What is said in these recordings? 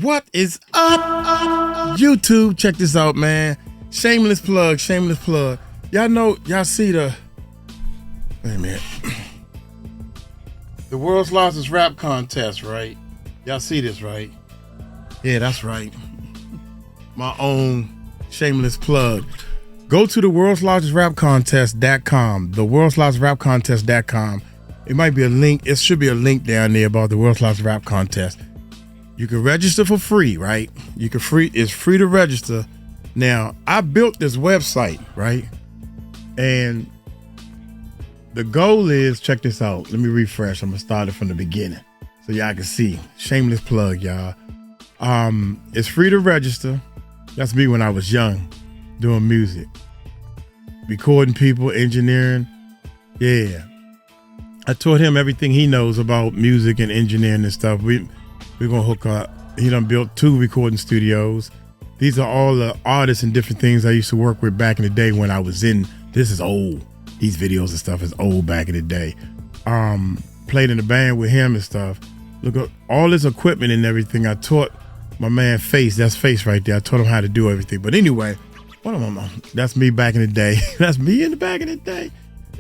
What is up, YouTube? Check this out, man. Shameless plug, shameless plug. Y'all know, y'all see the, wait a minute. The world's largest rap contest, right? Y'all see this, right? Yeah, that's right. My own shameless plug. Go to the world's largest rap contest.com. The world's largest rap contest.com. It might be a link. It should be a link down there about the world's largest rap contest. You can register for free, right? It's free to register. Now, I built this website, right? And the goal is, check this out. Let me refresh. I'm gonna start it from the beginning so y'all can see. Shameless plug, y'all. It's free to register. That's me when I was young, doing music, recording people, engineering. Yeah. I taught him everything he knows about music and engineering and stuff. We're gonna hook up. He done built 2 recording studios. These are all the artists and different things I used to work with back in the day when I was in, this is old. These videos and stuff is old back in the day. Played in the band with him and stuff. Look at all this equipment and everything. I taught my man Face, that's Face right there. I taught him how to do everything. But anyway, that's me back in the day. That's me in the back in the day.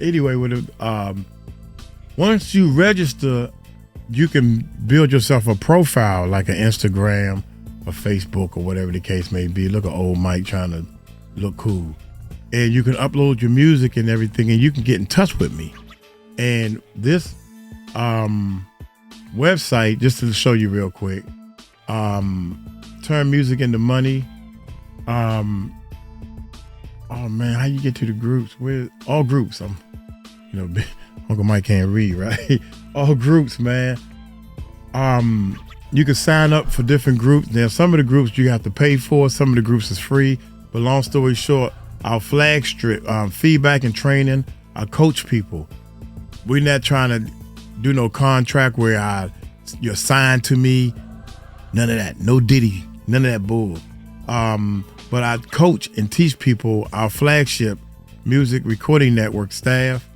Anyway, once you register, you can build yourself a profile like an Instagram or Facebook or whatever the case may be. Look at old Mike trying to look cool. And you can upload your music and everything, and you can get in touch with me. And this website, just to show you real quick, turn music into money. Oh man, how you get to the groups? Where all groups? Uncle Mike can't read, right? All groups, man. You can sign up for different groups. Now, some of the groups you have to pay for. Some of the groups is free. But long story short, our flag strip, feedback and training, I coach people. We're not trying to do no contract where you're signed to me. None of that. No Diddy. None of that bull. But I coach and teach people our flagship music recording network staff.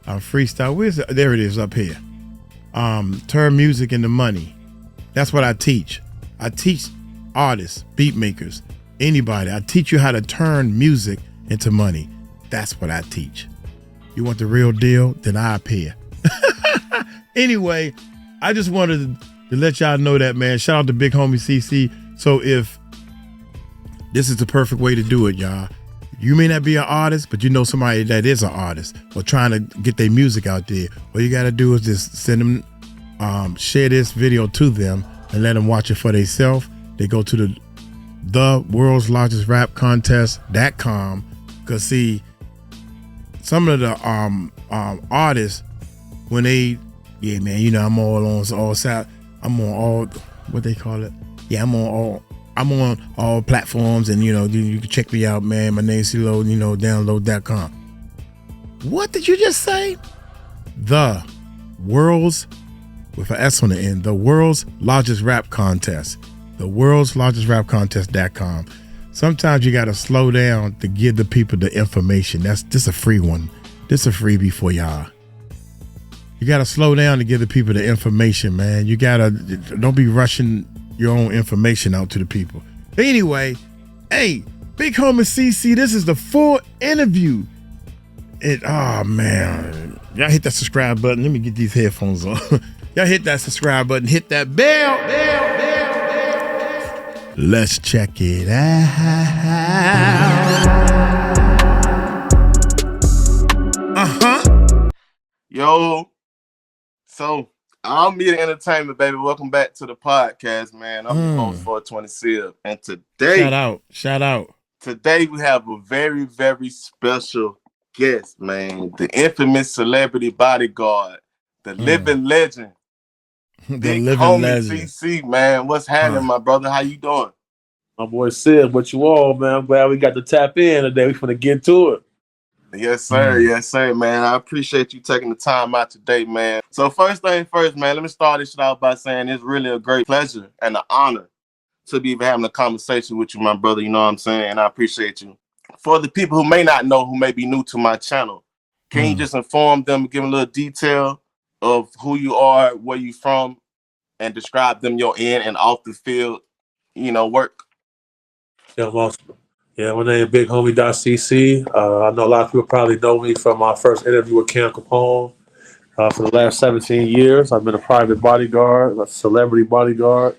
Freestyle. There it is up here. Turn music into money. That's what I teach. I teach artists, beat makers, anybody. I teach you how to turn music into money. That's what I teach. You want the real deal? Then I appear. Anyway, I just wanted to let y'all know that, man. Shout out to Big Homie CC. So if this is the perfect way to do it, y'all. You may not be an artist, but you know somebody that is an artist or trying to get their music out there. All you got to do is just send them, share this video to them and let them watch it for themselves. They go to the world's largest rap contest.com. Because see, some of the artists, when they, yeah, man, I'm all side. I'm on all, what they call it? Yeah, I'm on all platforms, and you can check me out, man. My name's CeeLo, download.com. What did you just say? The world's, with an S on the end, the world's largest rap contest. The world's largest rap contest.com. Sometimes you gotta slow down to give the people the information. This a free one. This a freebie for y'all. You gotta slow down to give the people the information, man. You gotta, don't be rushing your own information out to the people. Anyway, hey, Big Homie CC, this is the full interview. Oh man, y'all hit that subscribe button. Let me get these headphones on. Y'all hit that subscribe button, hit that bell. Let's check it out. Yo, so I'm Media Entertainment, baby. Welcome back to the podcast, man. I'm your host, 420 Seal. And today, shout out. Today we have a very, very special guest, man. The infamous celebrity bodyguard, the living legend, the living legend. CC, man. What's happening, my brother? How you doing? My boy said, "What you all, man? I'm glad we got to tap in today. We finna get to it." Yes, sir. Yes, sir, man. I appreciate you taking the time out today, man. So first thing first, man, let me start this shit out by saying it's really a great pleasure and an honor to be having a conversation with you, my brother. You know what I'm saying? And I appreciate you. For the people who may not know, who may be new to my channel, can you just inform them, give them a little detail of who you are, where you from, and describe them your in and off the field work? Yeah, my name is Big Homie.cc. I know a lot of people probably know me from my first interview with Cam Capone. For the last 17 years, I've been a private bodyguard, a celebrity bodyguard.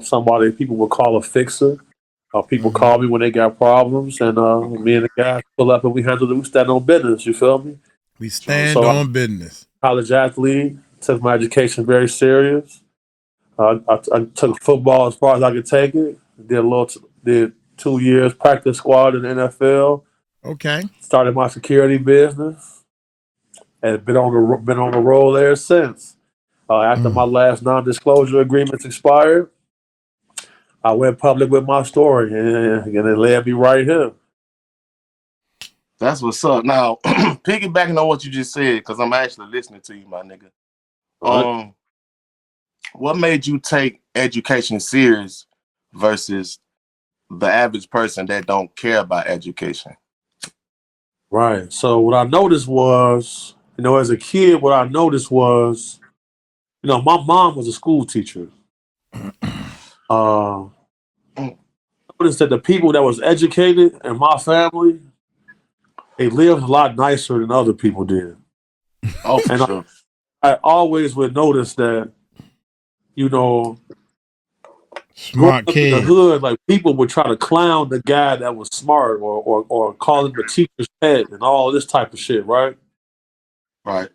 Somebody people would call a fixer. People call me when they got problems, and me and the guys pull up and we stand on business. You feel me? We stand So I'm on business. a college athlete, took my education very serious. I took football as far as I could take it. Did 2 years practice squad in the NFL. Okay. Started my security business and been on the roll ever since. After my last non-disclosure agreements expired, I went public with my story, and it led me right here. That's what's up. Now, piggybacking on what you just said, because I'm actually listening to you, my nigga. Right. What made you take education serious versus the average person that don't care about education? Right. So what I noticed was, as a kid, my mom was a school teacher. I noticed that the people that was educated in my family, they lived a lot nicer than other people did. Oh, for and sure. I always would notice that, growing Smart up in the kid. hood, like people would try to clown the guy that was smart or call him the teacher's pet and all this type of shit, right? Right.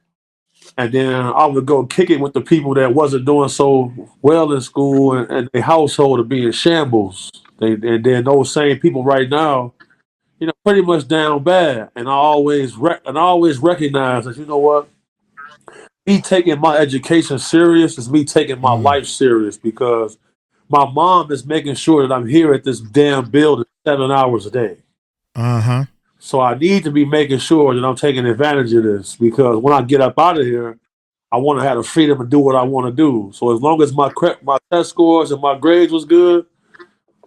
And then I would go kick it with the people that wasn't doing so well in school and their household would be in shambles. And then those same people right now, pretty much down bad. And I always recognize that, what? Me taking my education serious is me taking my life serious, because my mom is making sure that I'm here at this damn building 7 hours a day. Uh-huh. So I need to be making sure that I'm taking advantage of this, because when I get up out of here, I want to have the freedom to do what I want to do. So as long as my test scores and my grades was good,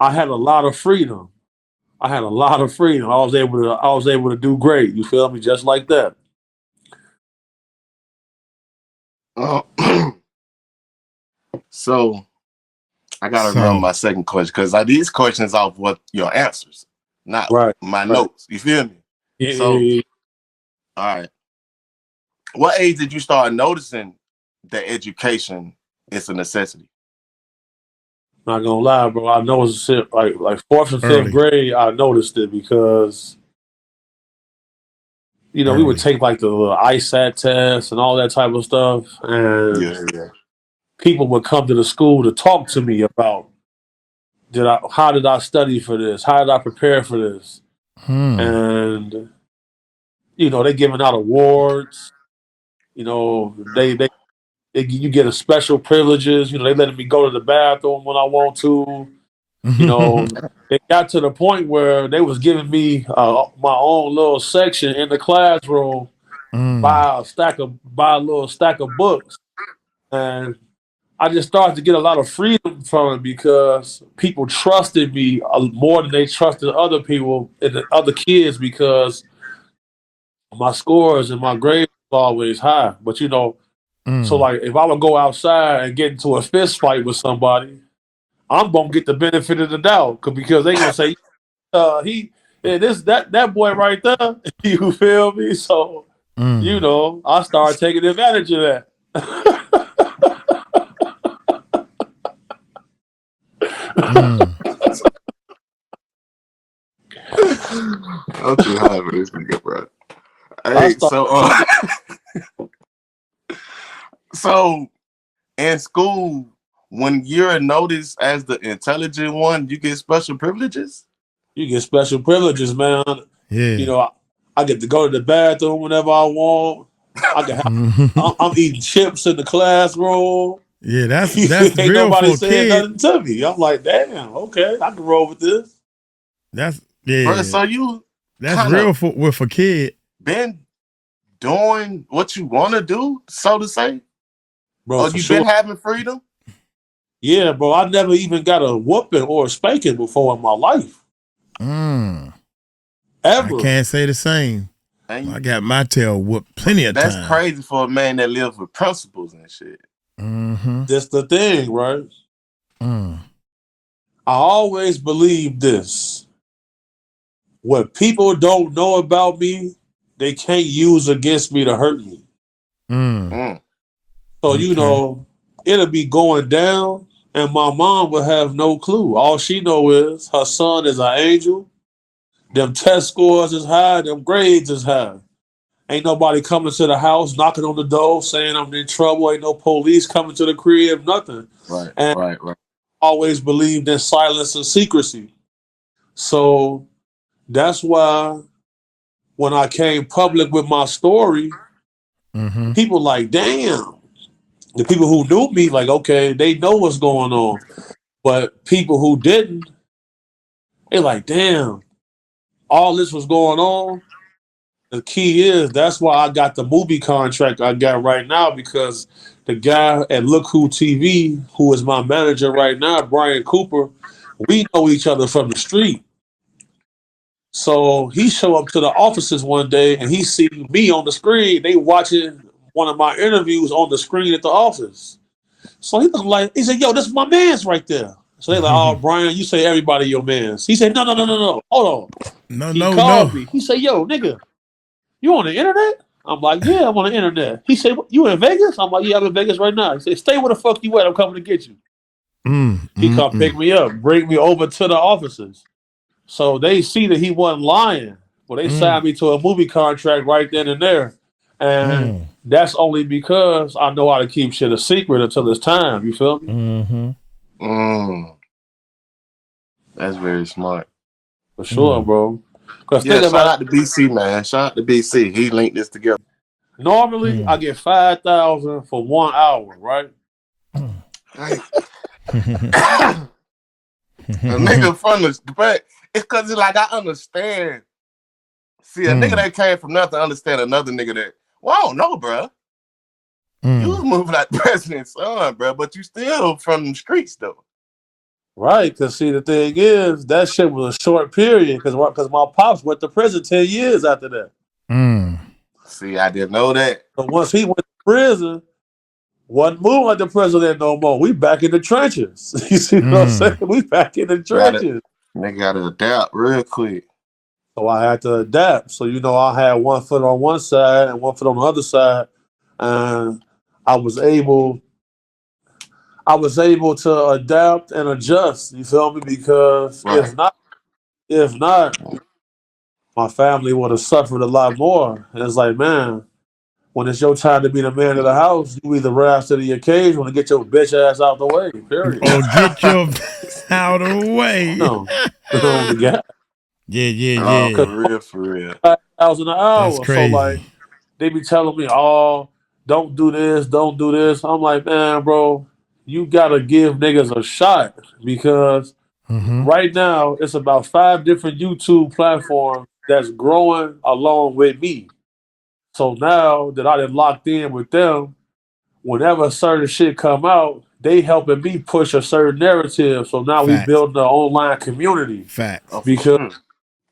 I had a lot of freedom. I was able to do great. You feel me? Just like that. So I gotta remember my second question, because these questions off what your answers, not my notes. You feel me? Yeah. All right. What age did you start noticing that education is a necessity? Not gonna lie, bro. I noticed it like fourth and fifth grade. I noticed it because we would take like the ISAT test and all that type of stuff, and people would come to the school to talk to me about how did I study for this? How did I prepare for this? And they giving out awards. They you get a special privileges. They letting me go to the bathroom when I want to. It got to the point where they was giving me my own little section in the classroom, buy a little stack of books, and I just started to get a lot of freedom from it because people trusted me more than they trusted other people and the other kids, because my scores and my grades were always high. But so like if I would go outside and get into a fist fight with somebody, I'm gonna get the benefit of the doubt because they gonna say, that boy right there. You feel me? So I started taking advantage of that. I'm too high for this nigga, bro. Hey, so in school, when you're noticed as the intelligent one, you get special privileges? You get special privileges, man. Yeah. I get to go to the bathroom whenever I want. I'm eating chips in the classroom. Yeah, that's Ain't real nobody for a saying kid. nothing to me. I'm like, damn, okay, I can roll with this. That's Bro, so you that's real with a kid. Been doing what you want to do, so to say? Bro, or you been having freedom? Yeah, bro. I never even got a whooping or a spanking before in my life. Ever. I can't say the same. I got my tail whooped plenty of times. That's crazy for a man that lives with principles and shit. That's the thing, right? I always believe this. What people don't know about me, they can't use against me to hurt me. So, Okay. it'll be going down and my mom will have no clue. All she know is her son is an angel. Them test scores is high. Them grades is high. Ain't nobody coming to the house, knocking on the door, saying I'm in trouble. Ain't no police coming to the crib, nothing. Right, And right. I always believed in silence and secrecy. So that's why when I came public with my story, people like, damn. The people who knew me, like, okay, they know what's going on. But people who didn't, they like, damn, all this was going on. The key is that's why I got the movie contract I got right now, because the guy at Look Who TV, who is my manager right now, Brian Cooper, we know each other from the street. So he showed up to the offices one day and he see me on the screen. They watching one of my interviews on the screen at the office. So he said, yo, this is my man's right there. So they like, oh, Brian, you say everybody your man's. He said, no. Hold on. No, He no, no. called me. He said, yo, nigga, you on the internet? I'm like, yeah, I'm on the internet. He said, you in Vegas? I'm like, yeah, I'm in Vegas right now. He said, stay where the fuck you at. I'm coming to get you. He come pick me up, bring me over to the offices. So they see that he wasn't lying. Well, they signed me to a movie contract right then and there. And that's only because I know how to keep shit a secret until it's time. You feel me? That's very smart. For sure, bro. Because Yeah, shout out to BC, man. Shout out to BC. He linked this together. Normally, I get 5,000 for 1 hour, right? A nigga from the back. It's because it's like I understand. See, a nigga that came from nothing understand another nigga that, well, I don't know, bro. You was moving like the president's son, bro, but you still from the streets, though. Right, because see, the thing is, that shit was a short period because my pops went to prison 10 years after that. See, I didn't know that. So once he went to prison, wasn't moving like the president no more. We back in the trenches. You see what I'm saying? We back in the trenches. Nigga got to adapt real quick. So I had to adapt. So, I had 1 foot on one side and 1 foot on the other side. And I was able to adapt and adjust. You feel me? Because if not, my family would have suffered a lot more. And it's like, man, when it's your time to be the man of the house, you either rise to the occasion or get your bitch ass out the way. Period. Or get your out of the way. No, the guy. Yeah. For real. 5,000 an hour. That's crazy. So like, they be telling me, oh, don't do this. I'm like, man, bro, you gotta give niggas a shot because right now it's about 5 different YouTube platforms that's growing along with me. So now that I done locked in with them, whenever certain shit come out, they helping me push a certain narrative. So now we building an online community. Facts. Because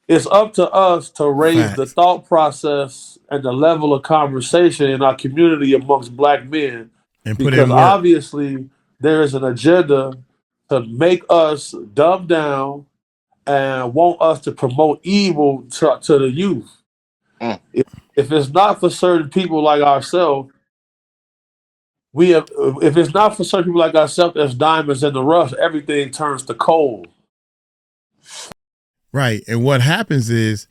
it's up to us to raise the thought process and the level of conversation in our community amongst black men. And because obviously there is an agenda to make us dumb down and want us to promote evil to the youth. If it's not for certain people like ourselves, if it's not for certain people like ourselves as diamonds in the rough, everything turns to coal. Right. And what happens is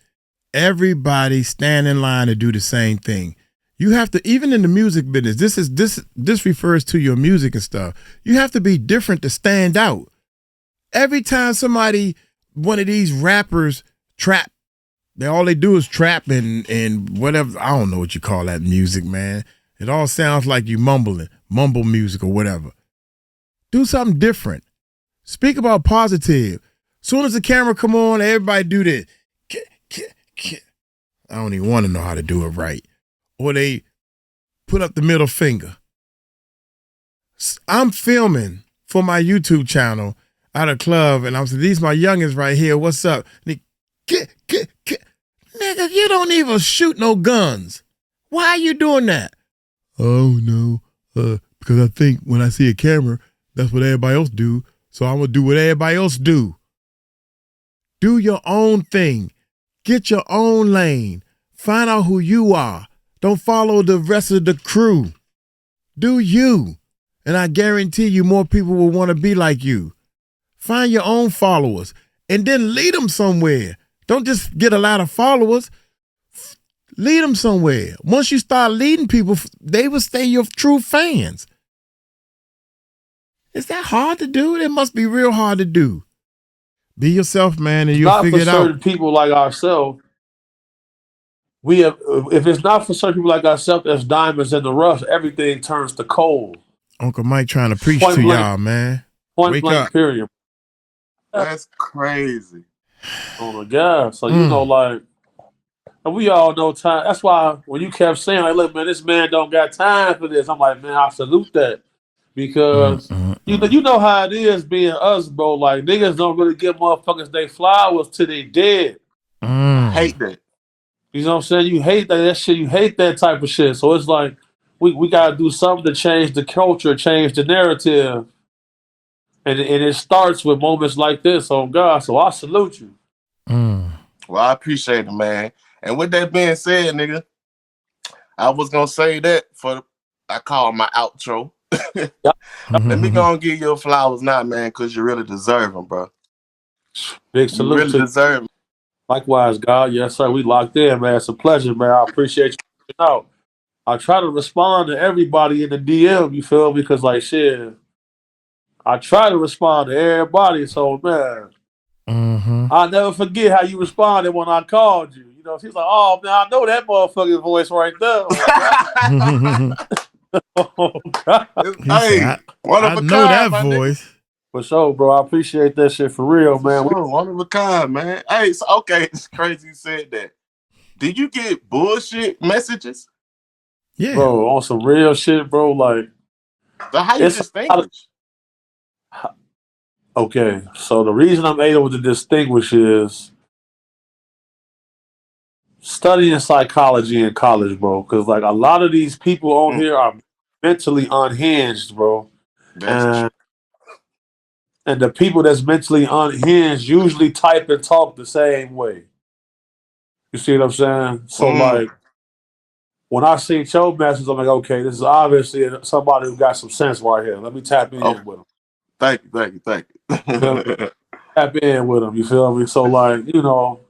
everybody stand in line to do the same thing. You have to, even in the music business, this refers to your music and stuff. You have to be different to stand out. Every time one of these rappers trap, all they do is trap and whatever. I don't know what you call that music, man. It all sounds like you mumble music or whatever. Do something different. Speak about positive. Soon as the camera come on, everybody do this. I don't even want to know how to do it right. Or they put up the middle finger. I'm filming for my YouTube channel at a club, and I'm saying, these my youngins right here. What's up? Nigga, you don't even shoot no guns. Why are you doing that? Oh, no. Because I think when I see a camera, that's what everybody else do. So I'm gonna do what everybody else do. Do your own thing. Get your own lane. Find out who you are. Don't follow the rest of the crew. Do you. And I guarantee you more people will want to be like you. Find your own followers and then lead them somewhere. Don't just get a lot of followers. Lead them somewhere. Once you start leading people, they will stay your true fans. Is that hard to do? It must be real hard to do. Be yourself, man, and you'll figure it out. Not for certain people like ourselves. We have, if it's not for certain people like ourselves, as diamonds in the rough, everything turns to coal. Uncle Mike trying to preach to y'all, man. Point Wake blank, up. period. That's crazy. Oh my God. So, you know, like, and we all know time. That's why when you kept saying, like, look, man, this man don't got time for this. I'm like, man, I salute that. Because you know how it is being us, bro. Like, niggas don't really give motherfuckers they flowers till they dead. I hate that. You know what I'm saying? You hate that shit. You hate that type of shit. So it's like, we got to do something to change the culture, change the narrative. And it starts with moments like this, oh God. So I salute you. Well, I appreciate it, man. And with that being said, nigga, I was going to say that I call my outro. Let me go and give you flowers now, man, because you really deserve them, bro. Big salute. You really deserve them. Likewise, God. Yes, sir. We locked in, man. It's a pleasure, man. I appreciate you out. I try to respond to everybody in the DM, you feel me? Because, like, shit, I try to respond to everybody. So, man, I'll never forget how you responded when I called you. You know, she's like, oh, man, I know that motherfucker's voice right there. Oh, God. Hey, I know that voice. For sure, bro. I appreciate that shit for real, man. One of a kind, man. Hey, so, okay, it's crazy you said that. Did you get bullshit messages? Yeah. Bro, on some real shit, bro. Like, so how you distinguish? Okay, so the reason I'm able to distinguish is studying psychology in college, bro. Because, like, a lot of these people on here are mentally unhinged, bro. And the people that's mentally unhinged usually type and talk the same way. You see what I'm saying? So, like, when I see your message, I'm like, okay, this is obviously somebody who got some sense right here. Let me tap in with them. Thank you. Tap in with them, you feel me? So, like, you know,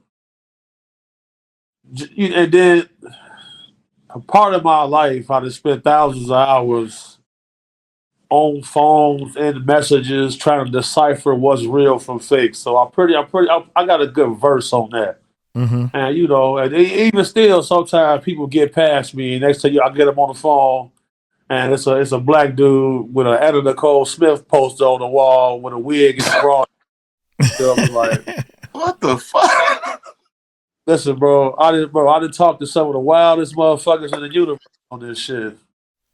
and then a part of my life, I just spent thousands of hours on phones and messages trying to decipher what's real from fake. So I got a good verse on that. And you know, and even still, sometimes people get past me. Next thing I get them on the phone, and it's a black dude with an Etta Nicole Smith poster on the wall with a wig and bra. Like, what the fuck? Listen, bro, I didn't talk to some of the wildest motherfuckers in the universe on this shit.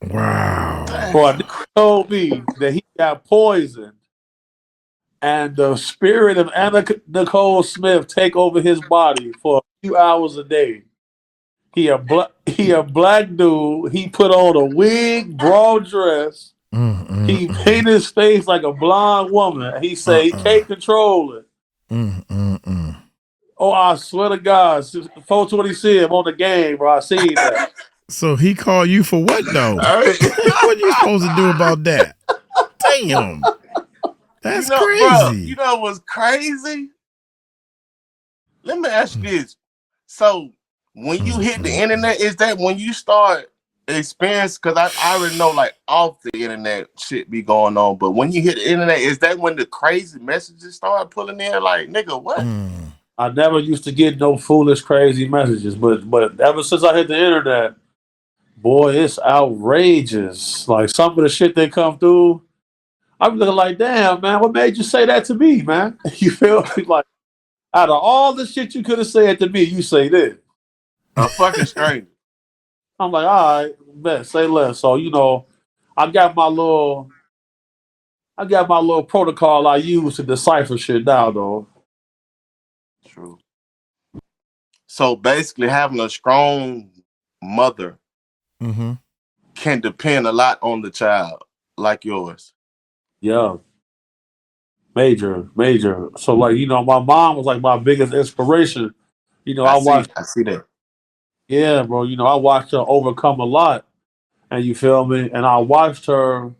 Wow. Boy, they told me that he got poisoned, and the spirit of Anna Nicole Smith take over his body for a few hours a day. He a black dude. He put on a wig, broad dress. He painted his face like a blonde woman. He say he can't control it. Oh, I swear to God, 426 on the game, bro. I seen that. So he called you for what, though? What are you supposed to do about that? Damn. That's crazy. Bro, you know what's crazy? Let me ask you this. So, when you hit the internet, is that when you start experience? Because I already know, like, off the internet shit be going on. But when you hit the internet, is that when the crazy messages start pulling in? Like, nigga, what? I never used to get no foolish, crazy messages. But ever since I hit the internet, boy, it's outrageous. Like, some of the shit they come through, I'm looking like, damn, man, what made you say that to me, man? You feel me? Like, out of all the shit you could have said to me, you say this. A fucking stranger. I'm like, all right, bet, say less. So, you know, I got my little protocol I use to decipher shit now, though. True. So basically, having a strong mother can depend a lot on the child, like yours. Yeah. major. So like, my mom was like my biggest inspiration. I I see. watched, I see that. yeah, bro. I watched her overcome a lot, and you feel me. And I watched her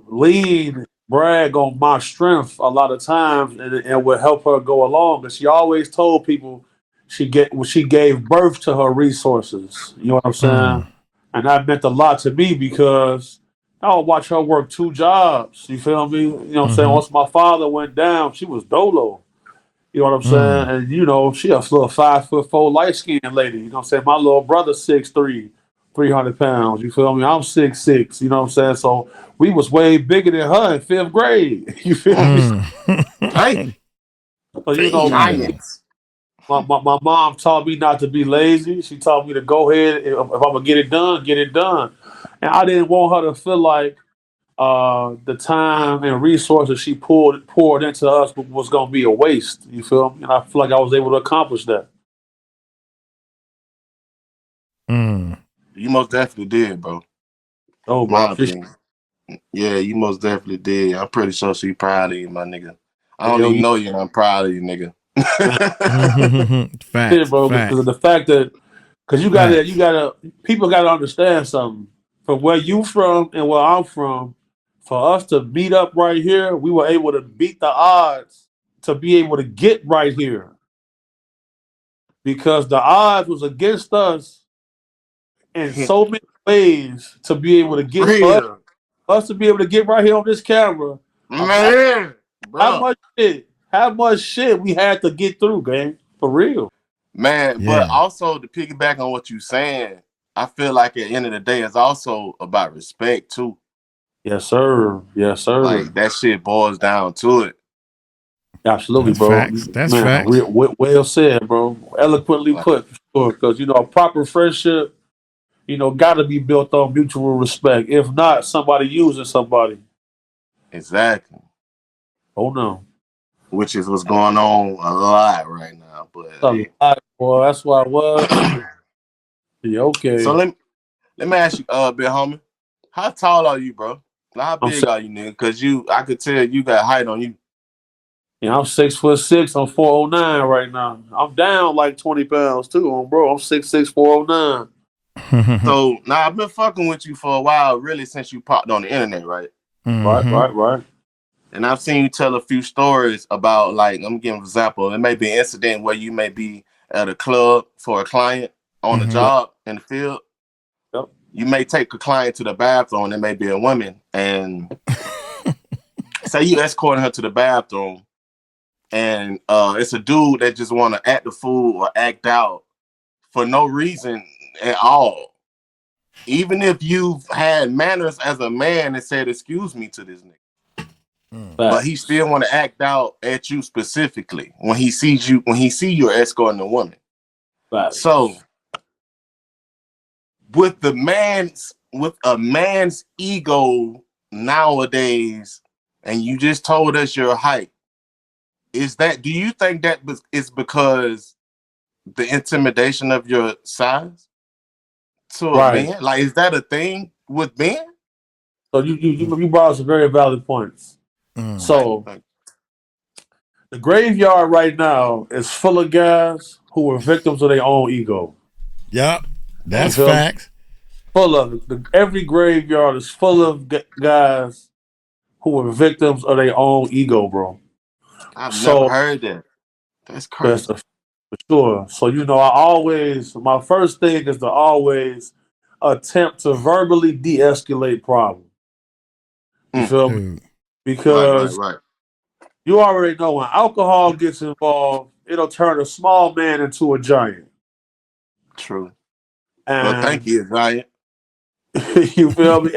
lean, brag on my strength a lot of times, and it would help her go along. And she always told people she gave birth to her resources. You know what I'm saying? And that meant a lot to me because I would watch her work 2 jobs. You feel me? You know what I'm saying? Once my father went down, she was dolo. You know what I'm saying? And she a little 5'4" light skinned lady. You know what I'm saying? My little brother 6'3", 300 pounds. You feel me? I'm 6'6". You know what I'm saying? So we was way bigger than her in 5th grade. You feel me? Hey, So Damn. giants. my mom taught me not to be lazy. She taught me to go ahead. If I'm gonna get it done, get it done. And I didn't want her to feel like the time and resources she poured into us was gonna be a waste. You feel me? And I feel like I was able to accomplish that. You most definitely did, bro. Oh, bro, I My appreciate opinion. Yeah, you most definitely did. I'm pretty sure she proud of you, my nigga. I it. don't Hell even yeah, know you, and I'm proud of you, nigga. man. Shit, Facts. bro, because of Facts. the fact that, because Facts. people gotta understand something. From where you from and where I'm from, for us to meet up right here, we were able to beat the odds to be able to get right here because the odds was against us in so many ways to be able to get Real. us to be able to get right here on this camera. Imagine Man, how bro. much shit we had to get through, gang. For real. Man, but Yeah. also to piggyback on what you saying, I feel like at the end of the day, it's also about respect too. Yes, sir. Yes, sir. Like that shit boils down to it. Absolutely, That's bro. facts. That's Man, facts. well said, bro. Eloquently Like, put, for sure. Because a proper friendship, got to be built on mutual respect. If not, somebody using somebody. exactly. Oh no, Which is what's going on a lot right now. But a hey. lot, boy. That's why I was. Yeah, So okay. let me ask you, big homie, how tall are you, bro? Like, how I'm big six, are you, nigga? Cause I could tell you got height on you. I'm 6'6". I'm 409 right now. I'm down like 20 pounds too, bro. I'm 6'6", 409. So now I've been fucking with you for a while, really, since you popped on the internet, right? Right, right, right. And I've seen you tell a few stories about, like, I'm giving an example. It may be an incident where you may be at a club for a client on a Yep, job in the field. yep. You may take a client to the bathroom. It may be a woman, and say you escorting her to the bathroom, and it's a dude that just want to act the fool or act out for no reason at all. Even if you've had manners as a man and said excuse me to this nigga, but he Facts. still want to act out at you specifically when he see you escorting a woman. So Facts. with a man's ego nowadays, and you just told us your height, do you think that is because the intimidation of your size to a Right. man? Like, is that a thing with men? So you brought up some very valid points. Thank you, So thank the graveyard right now is full of guys who are victims of their own ego. Yep. You That's feel me? facts. Full of it. Every graveyard is full of guys who are victims of their own ego, bro. I've never So heard that. That's that's crazy. for sure. So my first thing is to always attempt to verbally de-escalate problems. You Mm. feel me? Dude. Right, right, Because right. you already know when alcohol gets involved, it'll turn a small man into a giant. True. Well, thank And you, Giant. you feel me?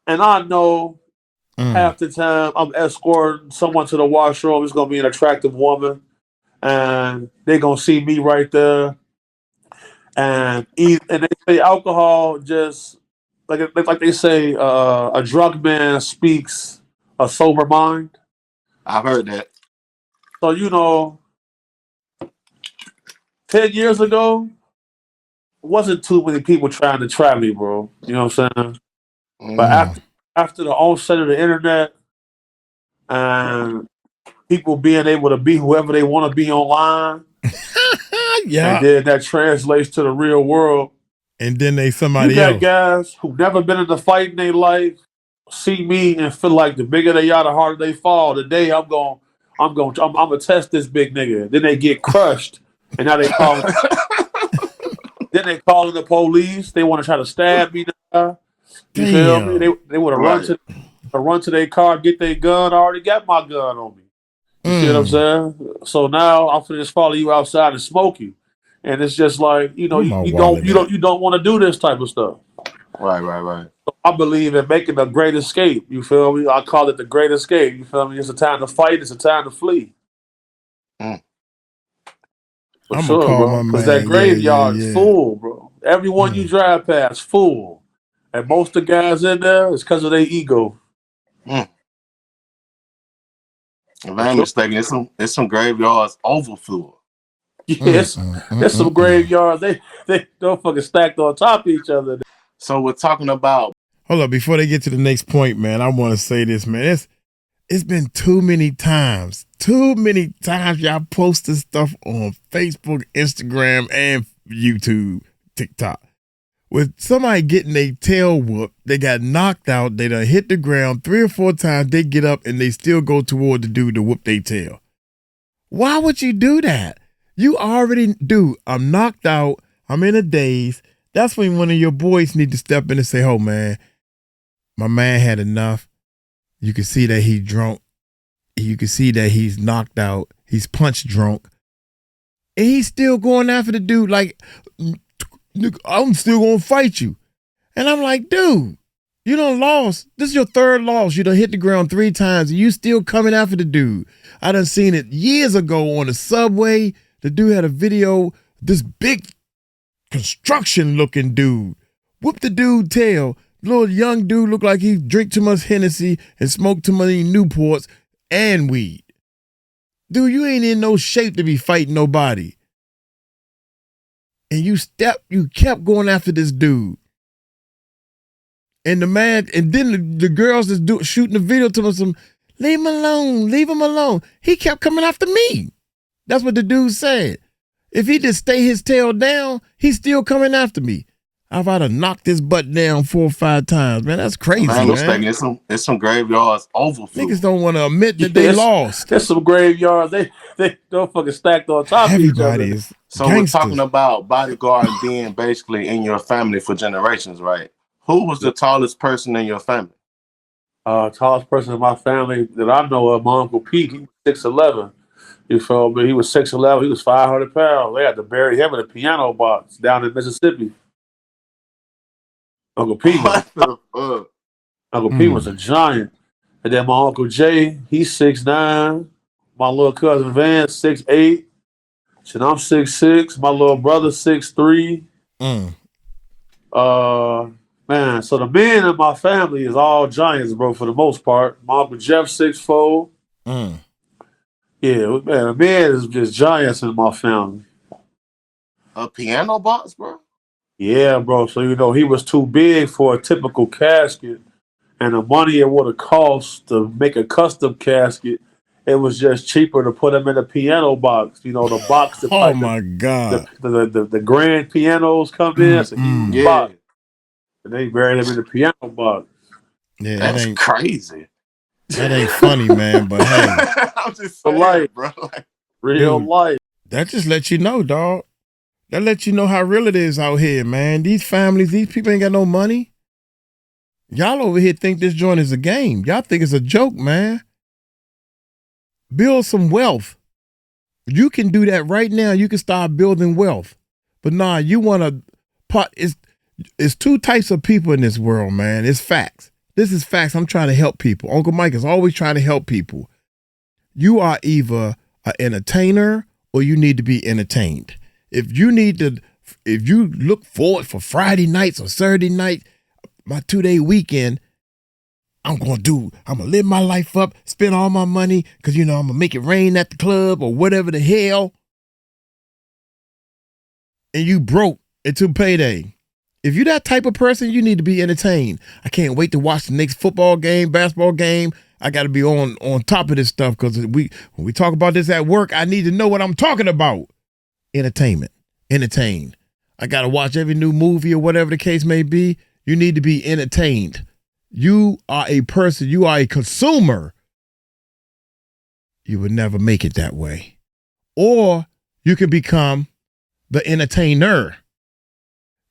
And I know Mm. half the time I'm escorting someone to the washroom, it's gonna be an attractive woman, and they're gonna see me right there. And they say alcohol just like they say a drunk man speaks a sober mind. I've heard that. So 10 years ago, wasn't too many people trying to try me, bro. You know what I'm saying? But Mm. Mm. after the onset of the internet and people being able to be whoever they want to be online, Yeah. and then that translates to the real world. And then they You somebody got else. guys who never been in a fight in their life, see me and feel like the bigger they are, the harder they fall. Today I'm gonna test this big nigga. Then they get crushed, and now they call. Then they calling the police. They want to try to stab me now. You feel me? Damn. They want to run to their car, get their gun. I already got my gun on me. You see what I'm saying? So now I'm finna just follow you outside and smoke you. And it's just like, you Where my you wallet at? don't want to do this type of stuff. Right. So I believe in making a great escape. You feel me? I call it the great escape. You feel me? It's a time to fight. It's a time to flee. Mm. For I'm gonna sure, call my bro. Because that man. graveyard is Yeah. full, bro. Everyone you drive past, full. And most of the guys in there is because of their ego. Mm. If I ain't mistaken, it's some graveyards overflow. Yes, there's some graveyards. They don't fucking stacked on top of each other. So we're talking about. Hold up, before they get to the next point, man, I want to say this, man. It's been too many times y'all posted stuff on Facebook, Instagram, and YouTube, TikTok. With somebody getting their tail whooped, they got knocked out, they done hit the ground 3 or 4 times, they get up and they still go toward the dude to whoop their tail. Why would you do that? You already do. I'm knocked out, I'm in a daze. That's when one of your boys need to step in and say, oh man, my man had enough. You can see that he's drunk. You can see that he's knocked out. He's punch drunk. And he's still going after the dude like, I'm still going to fight you. And I'm like, dude, you done lost. This is your 3rd loss. You done hit the ground 3 times and you still coming after the dude. I done seen it years ago on the subway. The dude had a video, this big construction looking dude whooped the dude tail. Little young dude looked like he drink too much Hennessy and smoked too many Newports and weed. Dude, you ain't in no shape to be fighting nobody. And you kept going after this dude. And then the girls that's shooting the video to him, leave him alone. He kept coming after me. That's what the dude said. If he just stay his tail down, he's still coming after me. I've had to knock this butt down 4 or 5 miles, man. That's crazy, man. It's some graveyards overflow. Niggas don't want to admit that they lost. There's some graveyards. They don't fucking stacked on top of each other. Everybody is So gangsters. we're talking about bodyguard being basically in your family for generations, right? Who was the tallest person in your family? Tallest person in my family that I know of, my Uncle Pete, he was 6'11". You feel me? He was 6'11". He was 500 pounds. They had to bury him in a piano box down in Mississippi. Uncle Pete was a giant. And then my Uncle Jay, he's 6'9". My little cousin Van, 6'8". And I'm 6'6". My little brother, 6'3". Man, so the men in my family is all giants, bro, for the most part. My Uncle Jeff, 6'4". Yeah, man, the men is just giants in my family. A piano box, bro? Yeah, bro. So, he was too big for a typical casket. And the money it would have cost to make a custom casket, it was just cheaper to put him in a piano box. The box that God. The grand pianos come in. It's a huge box. And they buried him in the piano box. Yeah, that's crazy. That ain't funny, man, but hey. I'm just saying, bro. Real life. That just lets you know, dog. That lets you know how real it is out here, man. These families, these people ain't got no money. Y'all over here think this joint is a game. Y'all think it's a joke, man. Build some wealth. You can do that right now. You can start building wealth. But nah, you want to it's 2 types of people in this world, man. It's facts. This is facts. I'm trying to help people. Uncle Mike is always trying to help people. You are either an entertainer or you need to be entertained. If you look forward for Friday nights or Saturday night, my 2-day weekend, I'm going to live my life up, spend all my money because, I'm going to make it rain at the club or whatever the hell. And you broke until payday. If you're that type of person, you need to be entertained. I can't wait to watch the next football game, basketball game. I got to be on top of this stuff because when we talk about this at work, I need to know what I'm talking about. Entertainment. Entertained. I got to watch every new movie or whatever the case may be. You need to be entertained. You are a person. You are a consumer. You would never make it that way. Or you can become the entertainer.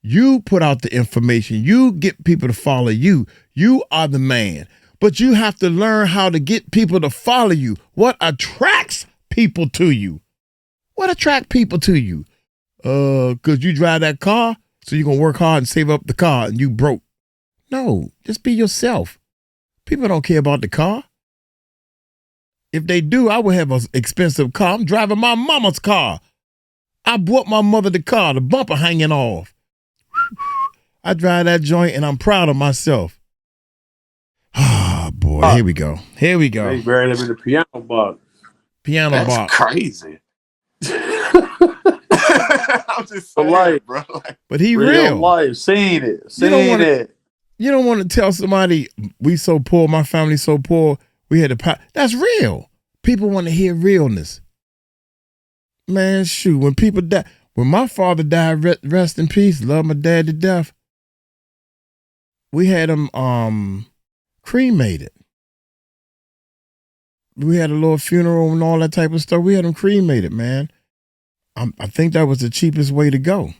You put out the information. You get people to follow you. You are the man. But you have to learn how to get people to follow you. What attracts people to you? What attracts people to you? Because you drive that car, so you're going to work hard and save up the car and you broke. No, just be yourself. People don't care about the car. If they do, I would have an expensive car. I'm driving my mama's car. I bought my mother the car, the bumper hanging off. I drive that joint and I'm proud of myself. Ah, boy, here we go. Here we go. They buried him in the piano box. Piano box. Crazy. I'm just saying, life, bro. But he real. Life, seen it. You don't want to tell somebody we so poor, my family so poor, we had to. That's real. People want to hear realness. Man, shoot, when people die, when my father died, rest in peace, love my dad to death. We had him cremated. We had a little funeral and all that type of stuff. We had him cremated, man. I think that was the cheapest way to go.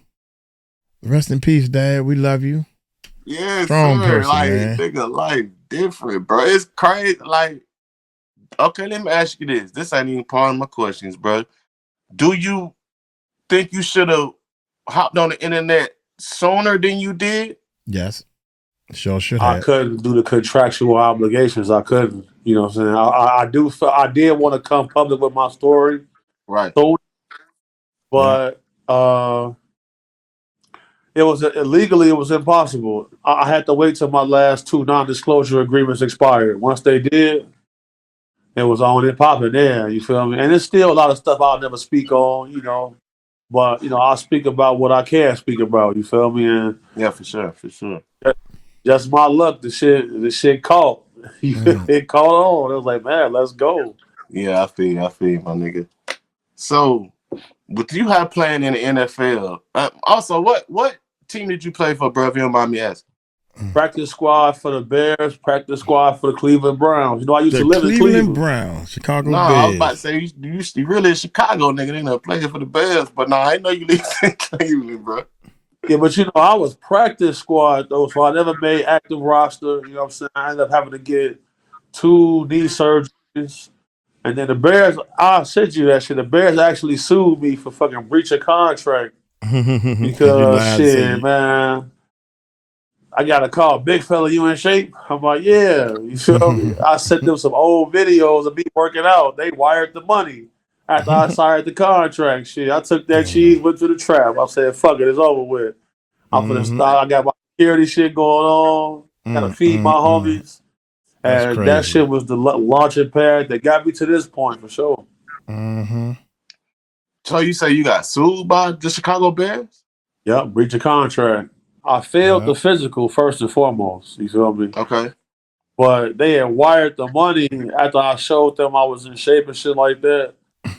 Rest in peace, Dad. We love you. Yeah, strong sir. person, like, man. Nigga, life different, bro. It's crazy. Like, okay, let me ask you this. This ain't even part of my questions, bro. Do you think you should have hopped on the internet sooner than you did? Yes. Sure should have. I couldn't do the contractual obligations. I couldn't. You know what I'm saying? I did want to come public with my story. Right. But it was illegally. It was impossible. I had to wait till my last 2 non-disclosure agreements expired. Once they did, it was on and popping there. You feel me? And there's still a lot of stuff I'll never speak on. You know, but I'll speak about what I can speak about. You feel me? And yeah, for sure. Just my luck. The shit caught. It caught on. It was like, man, let's go. Yeah, I feel you, my nigga. So, with you have playing in the NFL, also, what team did you play for, bro? If you don't mind me asking. Practice squad for the Bears, practice squad for the Cleveland Browns. You know, I used to live in Cleveland Browns, Chicago Bears. I was about to say, you really a Chicago nigga. They not playing for the Bears, but I ain't know you lived in Cleveland, bro. Yeah, but I was practice squad, though, so I never made active roster. You know what I'm saying? I ended up having to get 2 knee surgeries. And then the Bears, I sent you that shit. The Bears actually sued me for fucking breach of contract. Because, shit, man, I got a call, big fella, you in shape? I'm like, yeah. You feel me? I sent them some old videos of me working out. They wired the money after I signed the contract. Shit, I took that cheese, went to the trap. I said, fuck it, it's over with. I'm finna start. I got my security shit going on. Gotta feed my homies. And that shit was the launching pad that got me to this point for sure. So you say you got sued by the Chicago Bears? Yep, breach of contract. I failed the physical first and foremost. You feel me? Okay. But they had wired the money after I showed them I was in shape and shit like that.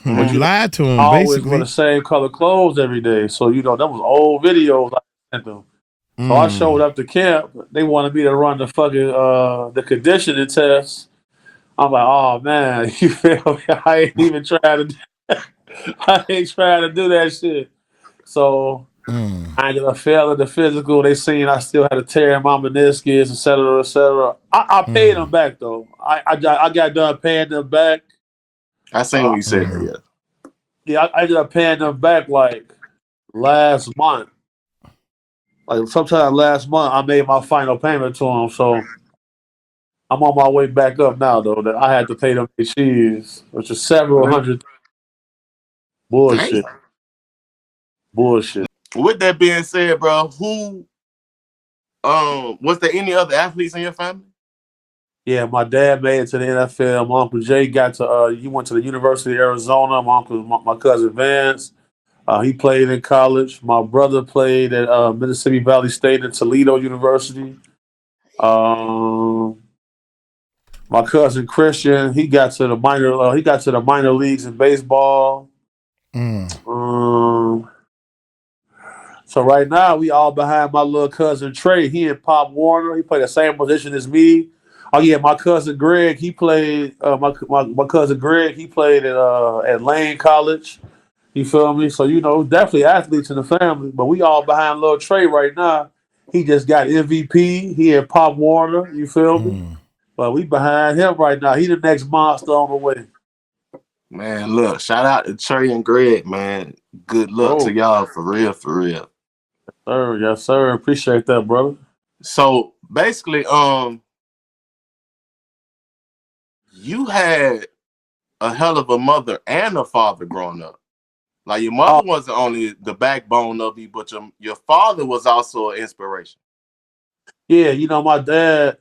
But you lied to them, I always basically. wear the same color clothes every day. So, that was old videos I sent them. So I showed up to camp. They wanted me to run the fucking the conditioning test. I'm like, oh man, you feel me? I ain't even trying to do that shit. So I ended up failing the physical. They seen I still had a tear in my meniscus, et cetera, et cetera. I paid them back though. I got done paying them back. I seen what you said there, yeah. Yeah, I ended up paying them back like last month. Like sometime last month, I made my final payment to them. So I'm on my way back up now, though. That I had to pay them cheese, which is several hundred. Bullshit. With that being said, bro, was there any other athletes in your family? Yeah, my dad made it to the NFL. My uncle Jay he went to the University of Arizona. My cousin Vance. He played in college. My brother played at Mississippi Valley State and Toledo University. Um, my cousin Christian, he got to the minor leagues in baseball. Mm. So right now we all behind my little cousin Trey. He and Pop Warner. He played the same position as me. Oh yeah, my cousin Greg. He played. My cousin Greg. He played at Lane College. You feel me? So definitely athletes in the family. But we all behind little Trey right now. He just got MVP. He and Pop Warner. You feel me? Mm. But we behind him right now. He the next monster on the way. Man, look, shout out to Trey and Greg, man. Good luck to y'all, for real, for real. Sir, yes, sir. Appreciate that, brother. So basically, you had a hell of a mother and a father growing up. Like your mother wasn't only the backbone of you, but your father was also an inspiration. Yeah, my dad,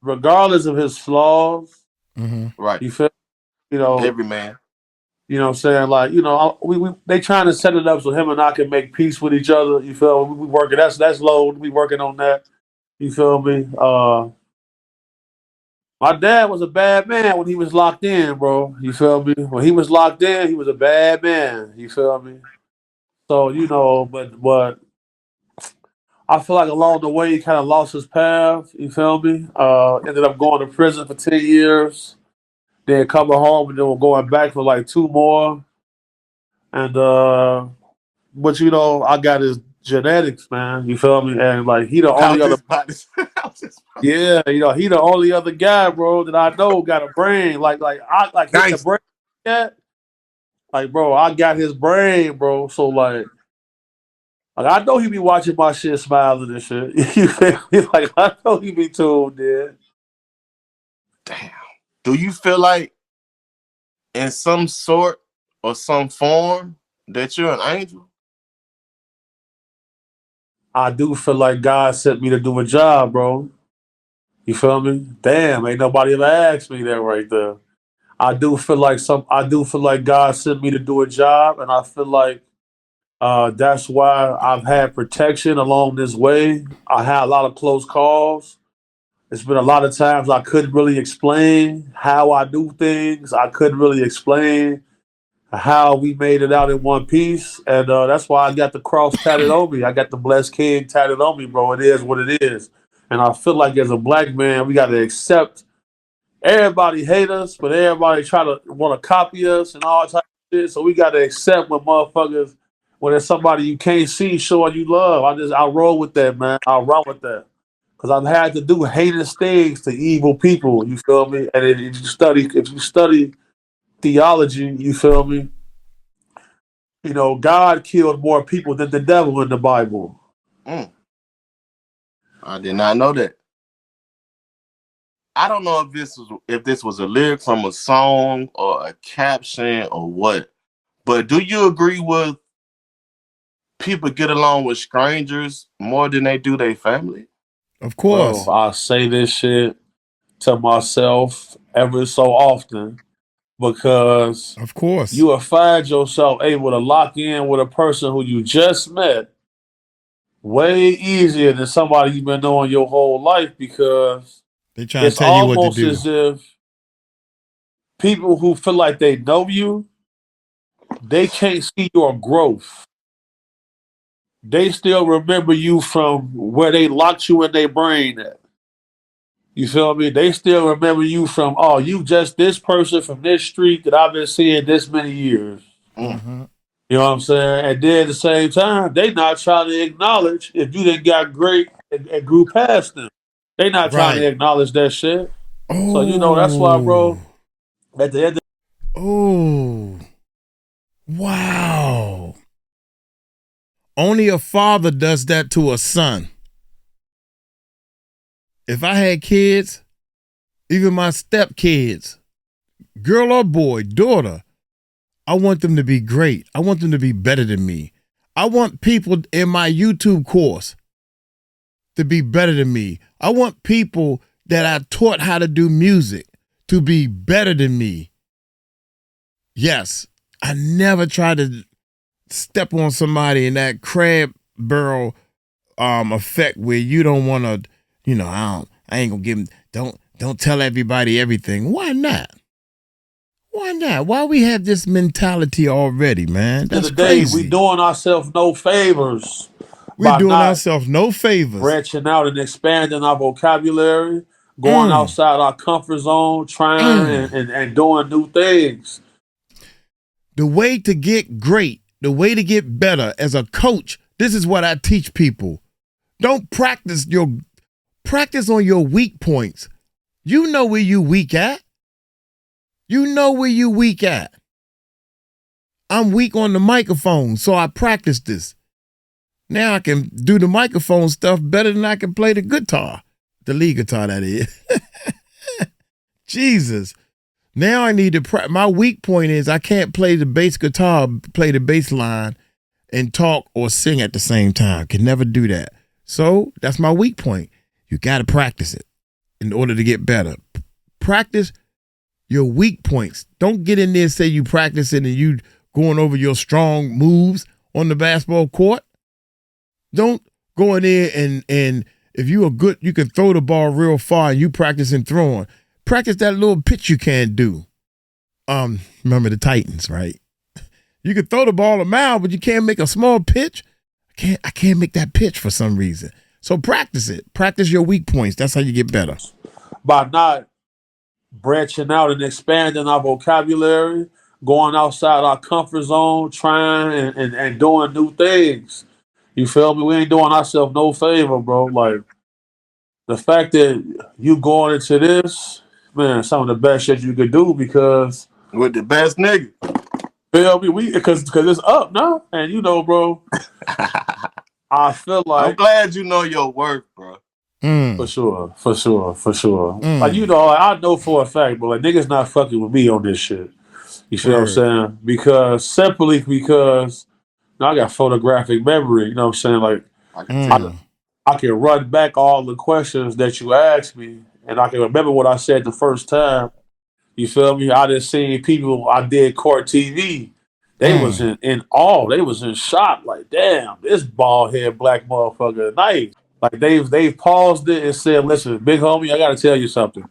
regardless of his flaws, right? You feel, every man. You know what I'm saying? Like, they trying to set it up so him and I can make peace with each other. You feel me? We working. That's low. We working on that. You feel me? My dad was a bad man when he was locked in, bro. You feel me? When he was locked in, he was a bad man. You feel me? So but I feel like along the way he kind of lost his path. You feel me? Ended up going to prison for 10 years. Then coming home and then we're going back for like 2 more. And but I got his genetics, man. You feel me? And like he the only other yeah, he the only other guy, bro, that I know got a brain. Like hit the brain. Yeah. Like, bro, I got his brain, bro. So like I know he be watching my shit smiling and shit. You feel me? Like I know he be tuned in. Damn. Do you feel like in some sort or some form that you're an angel? I do feel like God sent me to do a job, bro. You feel me? Damn, ain't nobody ever asked me that right there. I do feel like God sent me to do a job, and I feel like that's why I've had protection along this way. I had a lot of close calls. It's been a lot of times I couldn't really explain how I do things. I couldn't really explain how we made it out in one piece, and that's why I got the cross tatted on me. I got the blessed king tatted on me, bro. It is what it is, and I feel like as a black man, we got to accept. Everybody hate us, but everybody try to want to copy us and all type of shit. So we got to accept when there's somebody you can't see showing you love. I roll with that, man. I run with that because I've had to do heinous things to evil people. You feel me? And if you study theology, you feel me? God killed more people than the devil in the Bible. I did not know that. I don't know if this was a lyric from a song or a caption or what, but do you agree with people get along with strangers more than they do their family? Of course. Bro, I say this shit to myself every so often because of course you will find yourself able to lock in with a person who you just met way easier than somebody you've been knowing your whole life because they trying to tell you what to do. It's almost as if people who feel like they know you, they can't see your growth. They still remember you from where they locked you in their brain at. You feel me? They still remember you from, you just this person from this street that I've been seeing this many years. Mm-hmm. You know what I'm saying? And then at the same time, they not trying to acknowledge if you didn't got great and grew past them. They not trying to acknowledge that shit. So, that's why, bro, at the end of wow. Only a father does that to a son. If I had kids, even my stepkids, girl or boy, daughter, I want them to be great. I want them to be better than me. I want people in my YouTube course to be better than me. I want people that I taught how to do music to be better than me. Yes, I never try to step on somebody in that crab barrel effect where you don't want to, I ain't gonna give them, don't tell everybody everything. Why not? Why not? Why we have this mentality already, man? That's crazy. We doing ourselves no favors. We're doing ourselves no favors. Branching out and expanding our vocabulary, going outside our comfort zone, trying and doing new things. The way to get great, the way to get better as a coach, this is what I teach people. Don't practice on your weak points. You know where you weak at. You know where you weak at. I'm weak on the microphone, so I practice this. Now I can do the microphone stuff better than I can play the guitar. The lead guitar, that is. Jesus. Now I need to my weak point is I can't play the bass guitar, play the bass line, and talk or sing at the same time. Can never do that. So that's my weak point. You got to practice it in order to get better. Practice your weak points. Don't get in there and say you practicing and you going over your strong moves on the basketball court. Don't go in there and if you are good, you can throw the ball real far and you practicing throwing. Practice that little pitch you can't do. Remember the Titans, right? You can throw the ball a mile, but you can't make a small pitch. I can't make that pitch for some reason. So practice it. Practice your weak points. That's how you get better. By not branching out and expanding our vocabulary, going outside our comfort zone, trying and doing new things. You feel me? We ain't doing ourselves no favor, bro. Like, the fact that you going into this, man, some of the best shit you could do because with the best nigga. Feel me? Because it's up now, and bro. I feel like I'm glad you know your worth, bro. For sure. Like I know for a fact, but like niggas not fucking with me on this shit. You feel what I'm saying? Because I got photographic memory. You know what I'm saying? Like I can run back all the questions that you asked me, and I can remember what I said the first time. You feel me? I just seen people. I did court TV. They was in awe. They was in shock. Like, damn, this bald head black motherfucker nice. Like they've paused it and said, "Listen, big homie, I got to tell you something.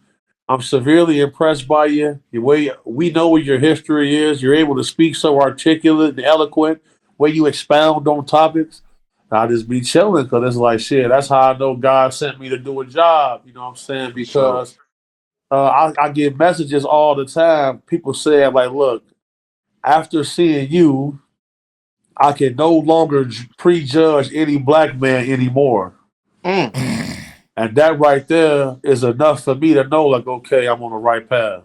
I'm severely impressed by you. The way we know what your history is. You're able to speak so articulate and eloquent. Way you expound on topics. I just be chilling because it's like shit. That's how I know God sent me to do a job. You know what I'm saying? Because I get messages all the time. People say like, look, after seeing you, I can no longer prejudge any black man anymore. And that right there is enough for me to know, like, okay, I'm on the right path.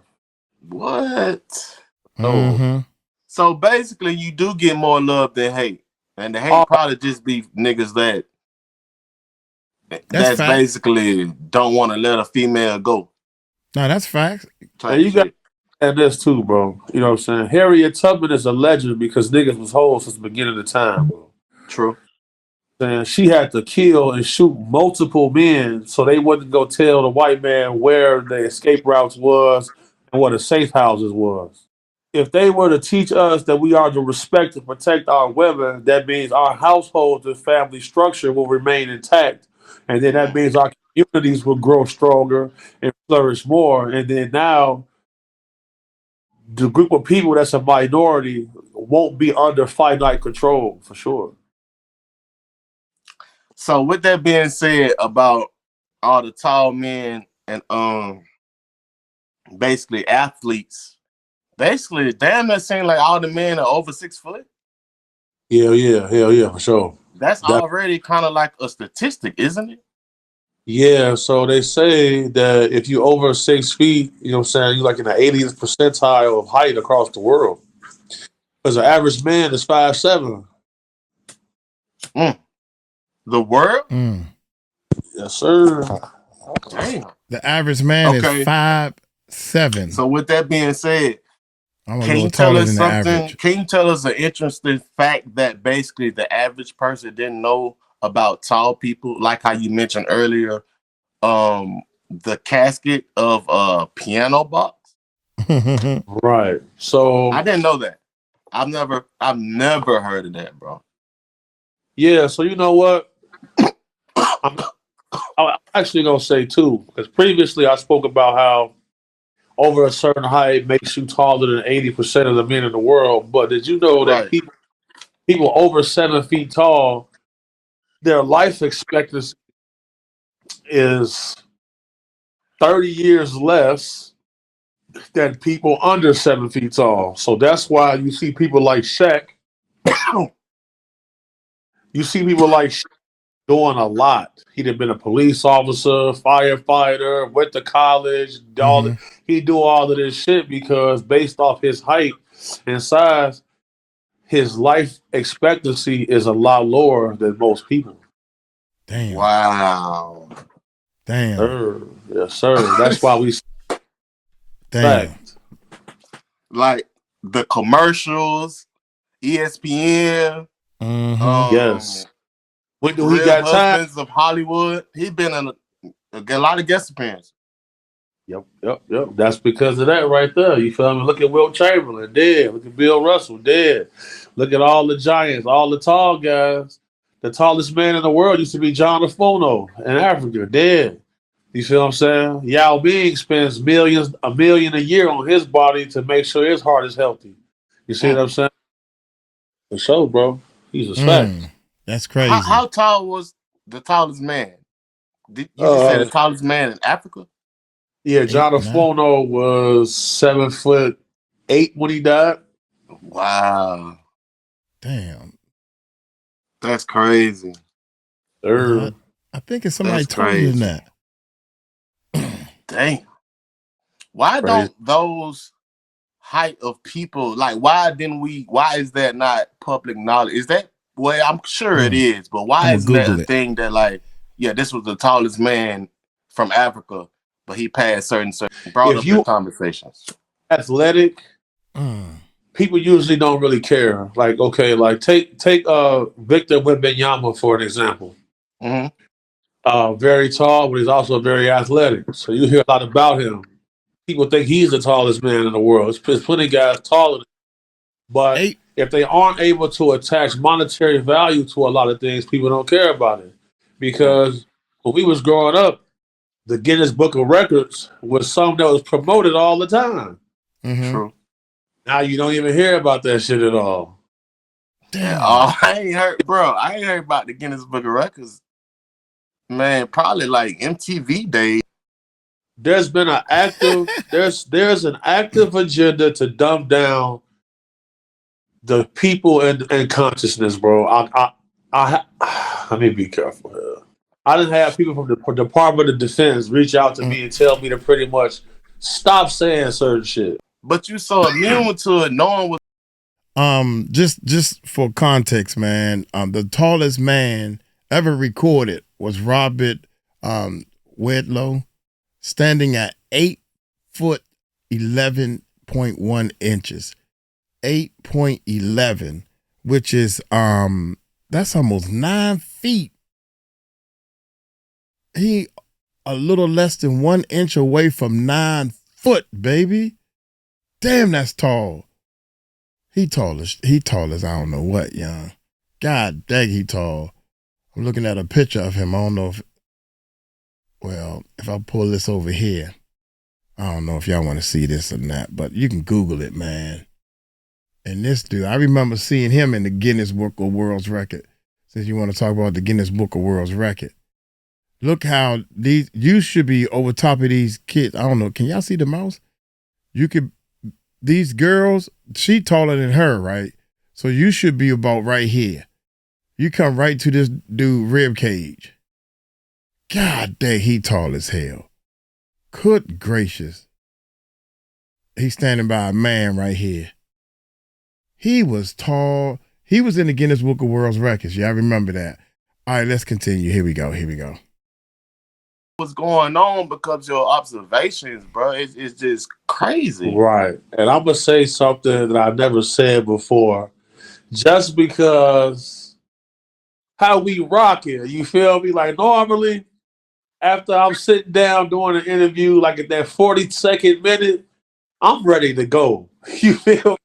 What? So basically, you do get more love than hate. And the hate probably just be niggas that's basically don't want to let a female go. No, that's facts. And you got this too, bro. You know what I'm saying? Harriet Tubman is a legend because niggas was hoes since the beginning of the time, bro. True. And she had to kill and shoot multiple men so they wouldn't go tell the white man where the escape routes was and what the safe houses was. If they were to teach us that we are to respect and protect our women, that means our households and family structure will remain intact. And then that means our communities will grow stronger and flourish more. And then now the group of people that's a minority won't be under finite control, for sure. So with that being said about all the tall men and basically athletes, basically damn that seems like all the men are over 6 foot. Hell yeah, for sure. That's already kind of like a statistic, isn't it? Yeah, so they say that if you over 6 feet, you know what I'm saying, you're like in the 80th percentile of height across the world. Because the average man is 5'7". The world? Yes, sir. Damn. The average man is 5'7". So with that being said, can you tell us something? Can you tell us an interesting fact that basically the average person didn't know about tall people? Like how you mentioned earlier, the casket of a piano box. Right. So I didn't know that. I've never heard of that, bro. Yeah, so you know what? I'm actually gonna say too, because previously I spoke about how over a certain height makes you taller than 80% of the men in the world. But did you know that Right. people over 7 feet tall, their life expectancy is 30 years less than people under 7 feet tall. So that's why you see people like Shaq. You see people like Shaq doing a lot. He'd have been a police officer, firefighter, went to college, Mm-hmm. he do all of this shit because based off his height and size, his life expectancy is a lot lower than most people. Damn. Wow. Damn. Sir. Yes, sir. That's why we Damn. fact. Like the commercials, ESPN, Mm-hmm. Yes. When do he Real got time? Husbands of Hollywood. He been in a lot of guest appearances. Yep. That's because of that right there. You feel me? Look at Wilt Chamberlain, dead. Look at Bill Russell, dead. Look at all the giants, all the tall guys. The tallest man in the world used to be John Afono in Africa, dead. You feel what I'm saying? Yao Ming spends a million a year on his body to make sure his heart is healthy. You see what I'm saying? For sure, bro. He's a fact. That's How crazy. how tall was the tallest man? You just said the Uh, tallest man in Africa? yeah, Eight, John 9. Afono was 7'8" when he died. Wow. Damn. That's crazy. Sir. I think it's somebody That's taller than crazy. that. Damn. Why Crazy. don't those height of people why is that not public knowledge? Is that well, I'm sure it is, but why I'ma isn't that a Google it. thing that like, yeah, this was the tallest man from Africa, but he passed certain brought If up in you conversations. athletic, Mm. people usually don't really care. Like, okay, like take Victor Wembanyama for an example. Mm-hmm. Very tall, but he's also very athletic. So you hear a lot about him. People think he's the tallest man in the world. There's plenty of guys taller than him. But 8. if they aren't able to attach monetary value to a lot of things, people don't care about it. Because when we was growing up, the Guinness Book of Records was something that was promoted all the time. Mm-hmm. True. Now you don't even hear about that shit at all. Damn. I ain't heard about the Guinness Book of Records. Man, probably like MTV days. There's been an active there's an active agenda to dumb down the people and consciousness, bro. I let me be careful here. I didn't have people from the Department of Defense reach out to me and tell me to pretty much stop saying certain shit. But you so immune to it, knowing what Just for context, man, the tallest man ever recorded was Robert Wedlow, standing at 8'11.1". 8.11, which is that's almost 9 feet. He a little less than 1 inch away from 9 foot, baby. Damn, that's tall. He tall as I don't know what, young. God dang, he tall. I'm looking at a picture of him. I don't know if I pull this over here, I don't know if y'all want to see this or not, but you can Google it, man. And this dude, I remember seeing him in the Guinness Book of World Record. Since you want to talk about the Guinness Book of World Record. Look how you should be over top of these kids. I don't know. Can y'all see the mouse? These girls, she taller than her, right? So you should be about right here. You come right to this dude rib cage. God dang, he tall as hell. Good gracious. He's standing by a man right here. He was tall. He was in the Guinness Book of World Records. Yeah, I remember that. All right, let's continue. Here we go. what's going on because your observations, bro. It's just crazy. Right. And I'm going to say something that I've never said before. Just because how we rock it, you feel me? Like normally, after I'm sitting down doing an interview, like at that 42nd minute, I'm ready to go. You feel me?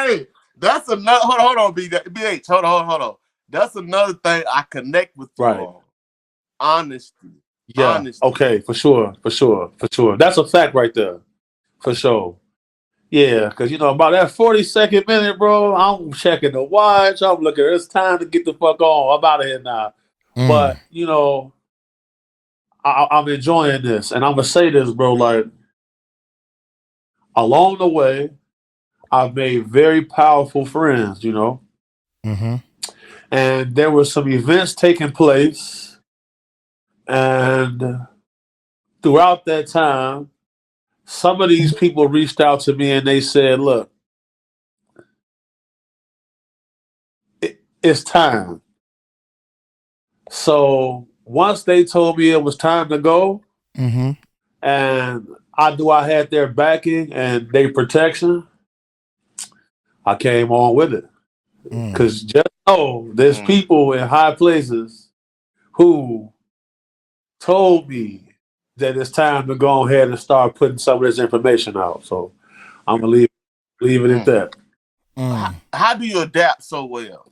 Hey, that's another. Hold on, BH. Hold on. That's another thing I connect with you on. Honesty. Yeah. Honesty. Okay. For sure. That's a fact right there. For sure. Yeah, because about that 42nd minute, bro, I'm checking the watch. I'm looking. It's time to get the fuck on. I'm out of here now. But I'm enjoying this, and I'm gonna say this, bro. Like along the way, I've made very powerful friends. Mm-hmm. And there were some events taking place, and throughout that time, some of these people reached out to me and they said, "Look, it's time." So once they told me it was time to go, Mm-hmm. and I had their backing and their protection, I came on with it. Because just know there's people in high places who told me that it's time to go ahead and start putting some of this information out. So I'm gonna leave it at that. How do you adapt so well?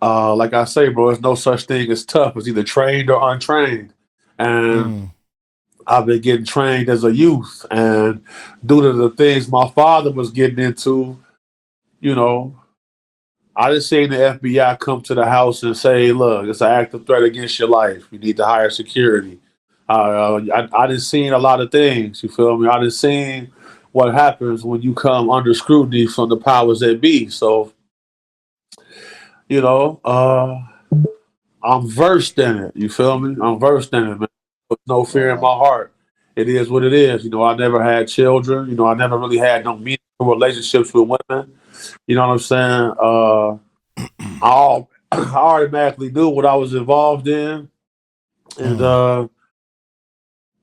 Like I say, bro, there's no such thing as tough. It's either trained or untrained. And I've been getting trained as a youth. And due to the things my father was getting into, I didn't see the FBI come to the house and say, look, it's an active threat against your life. You need to hire security. I didn't see a lot of things, you feel me? I didn't see what happens when you come under scrutiny from the powers that be. So, I'm versed in it. You feel me? I'm versed in it, man. With no fear in my heart. It is what it is. I never had children. I never really had no meaningful relationships with women. You know what I'm saying? I automatically knew what I was involved in, and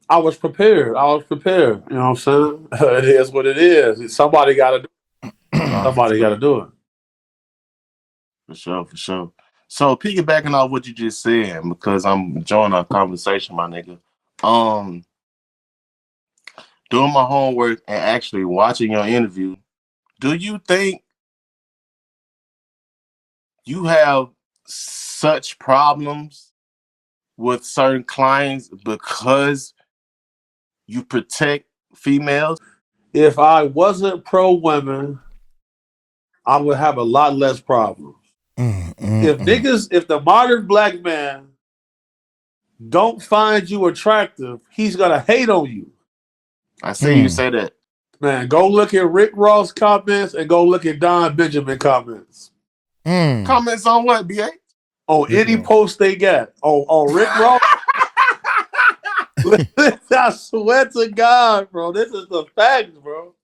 I was prepared. You know what I'm saying? It is what it is. Somebody got to do it. Somebody got to do it. For sure. So piggybacking off what you just said, because I'm enjoying our conversation, my nigga. Doing my homework and actually watching your interview, do you think you have such problems with certain clients because you protect females? If I wasn't pro women, I would have a lot less problems. If the modern black man don't find you attractive, he's gonna hate on you. I see you say that. Man, go look at Rick Ross comments and go look at Don Benjamin comments. Comments on what, BA? On any post they got. On Rick Ross. I swear to God, bro. This is the facts, bro.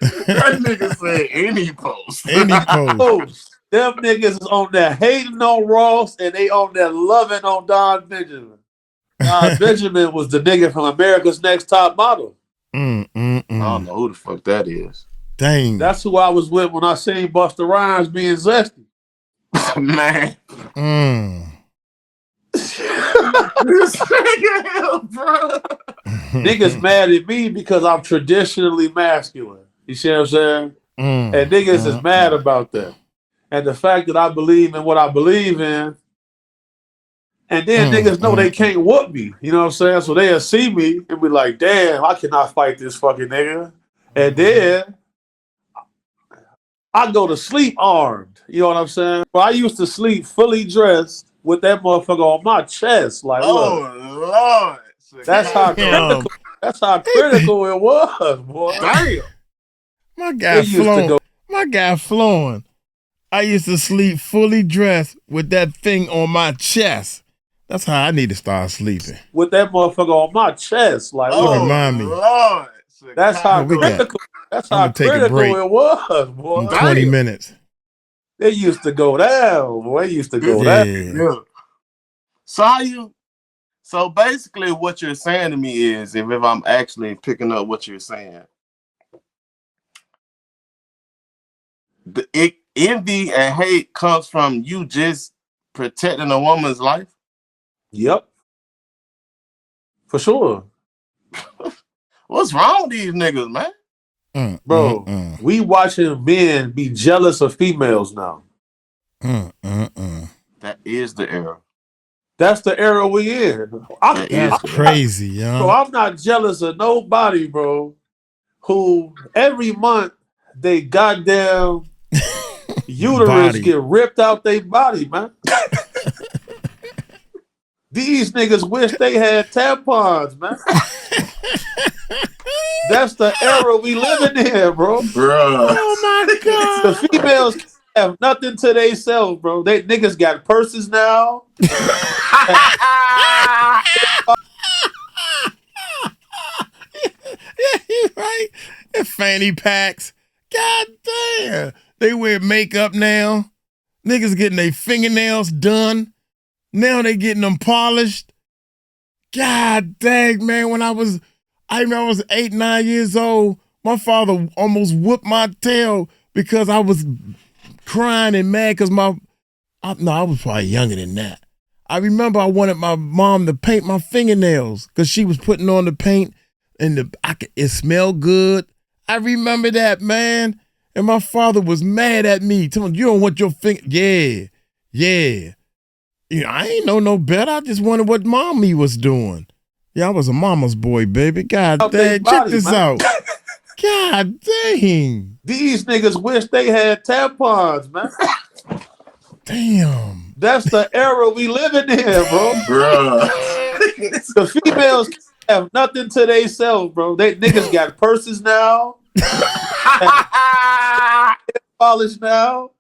That nigga said any post. Any post. Them niggas is on there hating on Ross and they on there loving on Don Benjamin. Don Benjamin was the nigga from America's Next Top Model. I don't know who the fuck that is. Dang. That's who I was with when I seen Busta Rhymes being zesty. Man. Niggas mad at me because I'm traditionally masculine. You see what I'm saying? And niggas is mad about that. And the fact that I believe in what I believe in, and then niggas know they can't whoop me. You know what I'm saying? So they'll see me and be like, damn, I cannot fight this fucking nigga. And then I go to sleep armed. You know what I'm saying? But I used to sleep fully dressed with that motherfucker on my chest. Like, Lord. That's how critical it was, boy. Damn. My guy flowing. I used to sleep fully dressed with that thing on my chest. That's how I need to start sleeping. With that motherfucker on my chest. Like, remind me. Lord. That's how critical. That's how critical it was, boy. In 20 minutes. It used to go down, boy. It used to go down. Yeah. So basically what you're saying to me is, if I'm actually picking up what you're saying, envy and hate comes from you just protecting a woman's life? Yep. For sure. What's wrong with these niggas, man? Bro, we watching men be jealous of females now. That is the era. That's the era we in. That's crazy, young. Bro, I'm not jealous of nobody, bro, who every month they goddamn uterus get ripped out their body, man. These niggas wish they had tampons, man. That's the era we living in, bro. Oh my God. The females have nothing to themselves, bro. They niggas got purses now. Yeah, you right. And fanny packs. God damn. They wear makeup now. Niggas getting their fingernails done. Now they getting them polished. God dang, man. When I remember I was 8, 9 years old. My father almost whooped my tail because I was crying and mad because I was probably younger than that. I remember I wanted my mom to paint my fingernails because she was putting on the paint and it smelled good. I remember that, man. And my father was mad at me. Telling me, you don't want your finger. Yeah. You know, I ain't know no better. I just wanted what mommy was doing. Yeah, I was a mama's boy, baby. God dang, check this out. God dang. These niggas wish they had tampons, man. Damn. That's the era we living in, bro. The females have nothing to themselves, bro. They niggas got purses now. Polished now.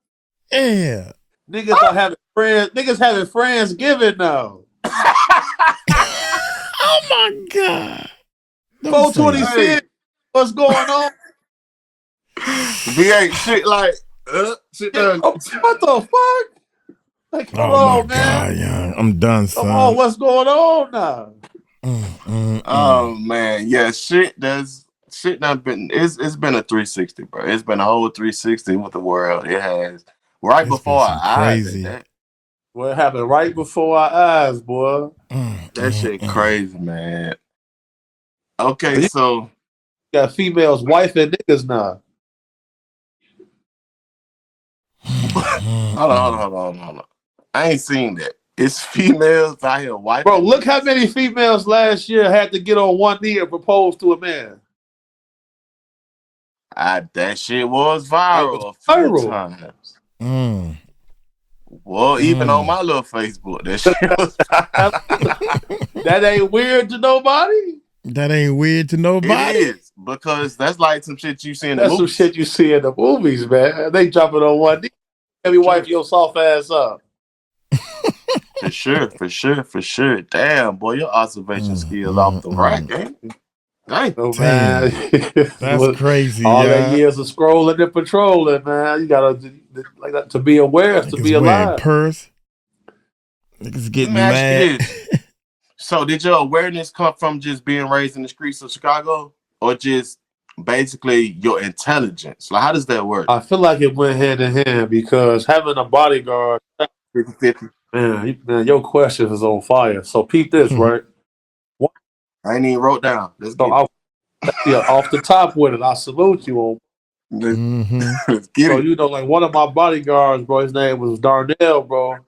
Yeah. Niggas are having friends. Niggas having Friendsgiving now. Oh my God. 426. What's going on? We ain't shit like shit done. What the fuck? Like, come on, man. God, young. I'm done, son. Come on, what's going on now? Oh man, yeah, shit done been it's been a 360, bro. It's been a whole 360 with the world. It has right before our eyes. What happened right before our eyes, boy? That shit crazy, man. Okay, so got females wifing niggas now. Hold on. I ain't seen that. It's females out here wifing. Bro, look how many females last year had to get on one knee and propose to a man. That shit was viral a few times. Well, even on my little Facebook, that shit was viral. That ain't weird to nobody? That ain't weird to nobody? It is, because that's like some shit you see in the movies. That's some shit you see in the movies, man. They jumping on one knee. Let me wipe your soft ass up. For sure. Damn, boy, your observation skills off the rack, ain't it? Man. That's crazy. All that years of scrolling and patrolling, man. You gotta like that to be aware, to be alive. Purse. Niggas getting mad. So did your awareness come from just being raised in the streets of Chicago, or just basically your intelligence? Like, how does that work? I feel like it went hand in hand, because having a bodyguard, 50-50. Man, your question is on fire. So peep this, right? I ain't even wrote down. Let's go. Off the top with it. I salute you on. Let's get so it. you know, like one of my bodyguards, bro, his name was Darnell, bro.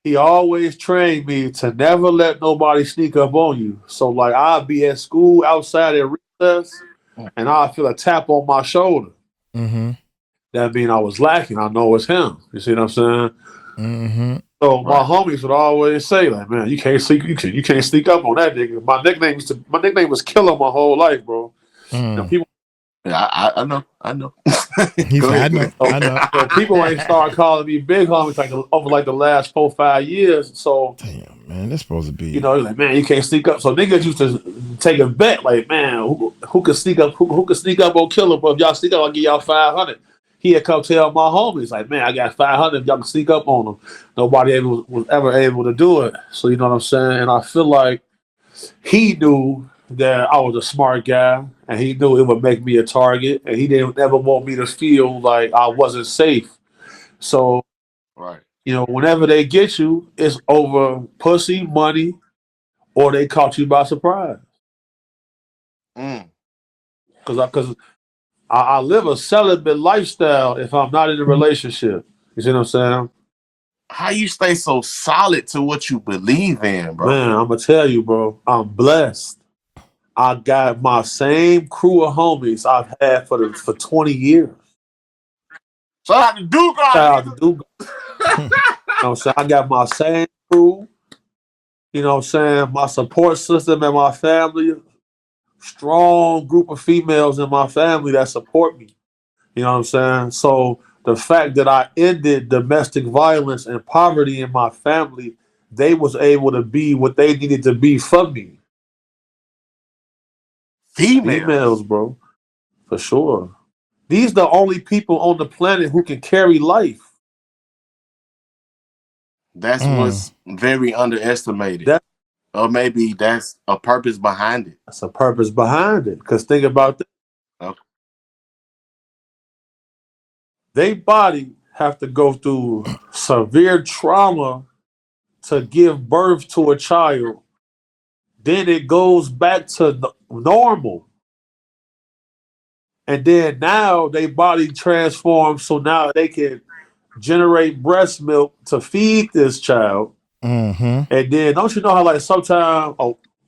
He always trained me to never let nobody sneak up on you. So like I'll be at school outside at recess, and I'll feel a tap on my shoulder. That mean I was lacking. I know it's him. You see what I'm saying? So my homies would always say, like, man, you can't sneak up on that nigga. My nickname was Killer my whole life, bro. You know, people. Yeah, I know. I know. So people ain't start calling me big homies like over like the last 4-5 years. So damn, man, that's supposed to be. You know, like, man, you can't sneak up. So niggas used to take a bet, like, man, who could sneak up? Who could sneak up on Killer? But if y'all sneak up, I'll give y'all 500. He had come tell my homies, like, man, I got 500 if y'all can sneak up on them. Nobody was ever able to do it. So you know what I'm saying? And I feel like he knew that I was a smart guy, and he knew it would make me a target, and he didn't ever want me to feel like I wasn't safe. So, you know, whenever they get you, it's over pussy, money, or they caught you by surprise. because I live a celibate lifestyle if I'm not in a relationship. You see what I'm saying? How you stay so solid to what you believe in, bro? Man, I'm gonna tell you, bro. I'm blessed. I got my same crew of homies I've had for 20 years. Shout out to Duke, Shout out to Duke. You know what I'm saying? I got my same crew. You know what I'm saying? My support system and my family. Strong group of females in my family that support me. You know what I'm saying? So the fact that I ended domestic violence and poverty in my family, they was able to be what they needed to be for me. Females, bro. For sure. These the only people on the planet who can carry life. That's what's very underestimated. Or maybe that's a purpose behind it. That's a purpose behind it. Because think about this. Okay. They body have to go through severe trauma to give birth to a child. Then it goes back to normal. And then now they body transforms so now they can generate breast milk to feed this child. And then don't you know how like sometimes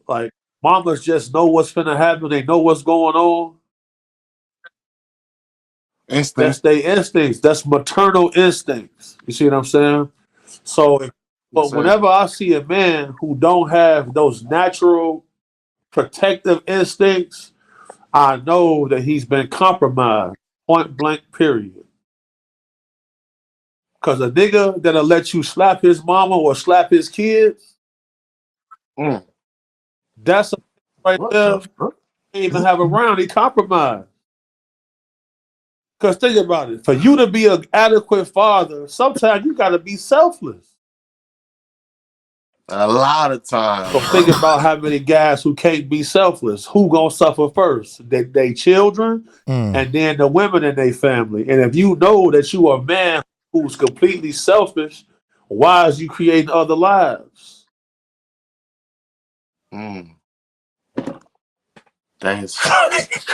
like mamas just know what's finna happen, they know what's going on. That's their instincts. That's maternal instincts. You see what I'm saying? So but whenever I see a man who don't have those natural protective instincts, I know that he's been compromised. Point blank, period. Because a nigga that'll let you slap his mama or slap his kids, that's a right there. He even have around. He compromised. Because think about it. For you to be an adequate father, sometimes you got to be selfless. A lot of times. So think about how many guys who can't be selfless. Who gonna suffer first? They children, and then the women in their family. And if you know that you are a man who's completely selfish, why is you creating other lives? That's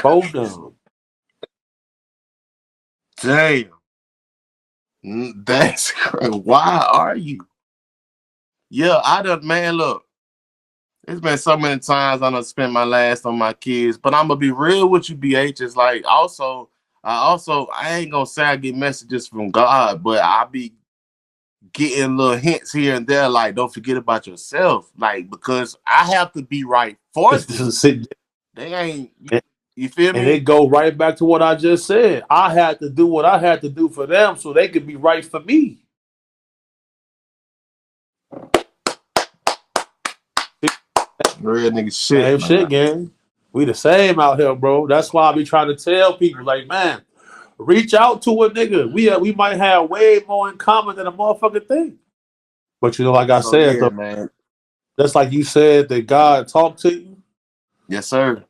both them. Damn. That's crazy. Why are you? Yeah, man, look. It's been so many times I done spent my last on my kids, but I'm gonna be real with you, BH. It's like I ain't gonna say I get messages from God, but I be getting little hints here and there, like don't forget about yourself, like because I have to be right for them. They ain't. You feel me? And it go right back to what I just said. I had to do what I had to do for them so they could be right for me. Real nigga shit. Same shit, gang. We the same out here, bro. That's why I be trying to tell people, like, man, reach out to a nigga. We might have way more in common than a motherfucking thing. But you know, like I said, though, man. Just like you said that God talked to you. Yes, sir.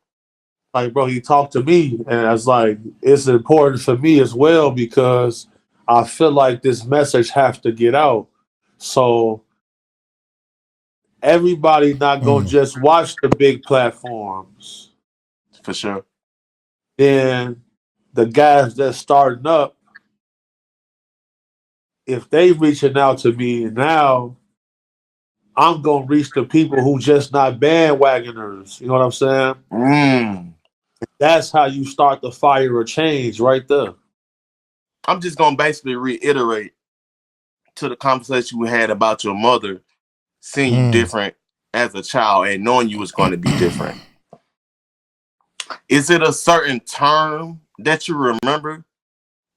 Like, bro, he talked to me, and it's like it's important for me as well because I feel like this message has to get out. So everybody not gonna just watch the big platforms. For sure. Then the guys that's starting up, if they reaching out to me now, I'm gonna reach the people who just not bandwagoners. You know what I'm saying? That's how you start the fire of change right there. I'm just gonna basically reiterate to the conversation we had about your mother seeing you different as a child and knowing you was going to be different. Is it a certain term that you remember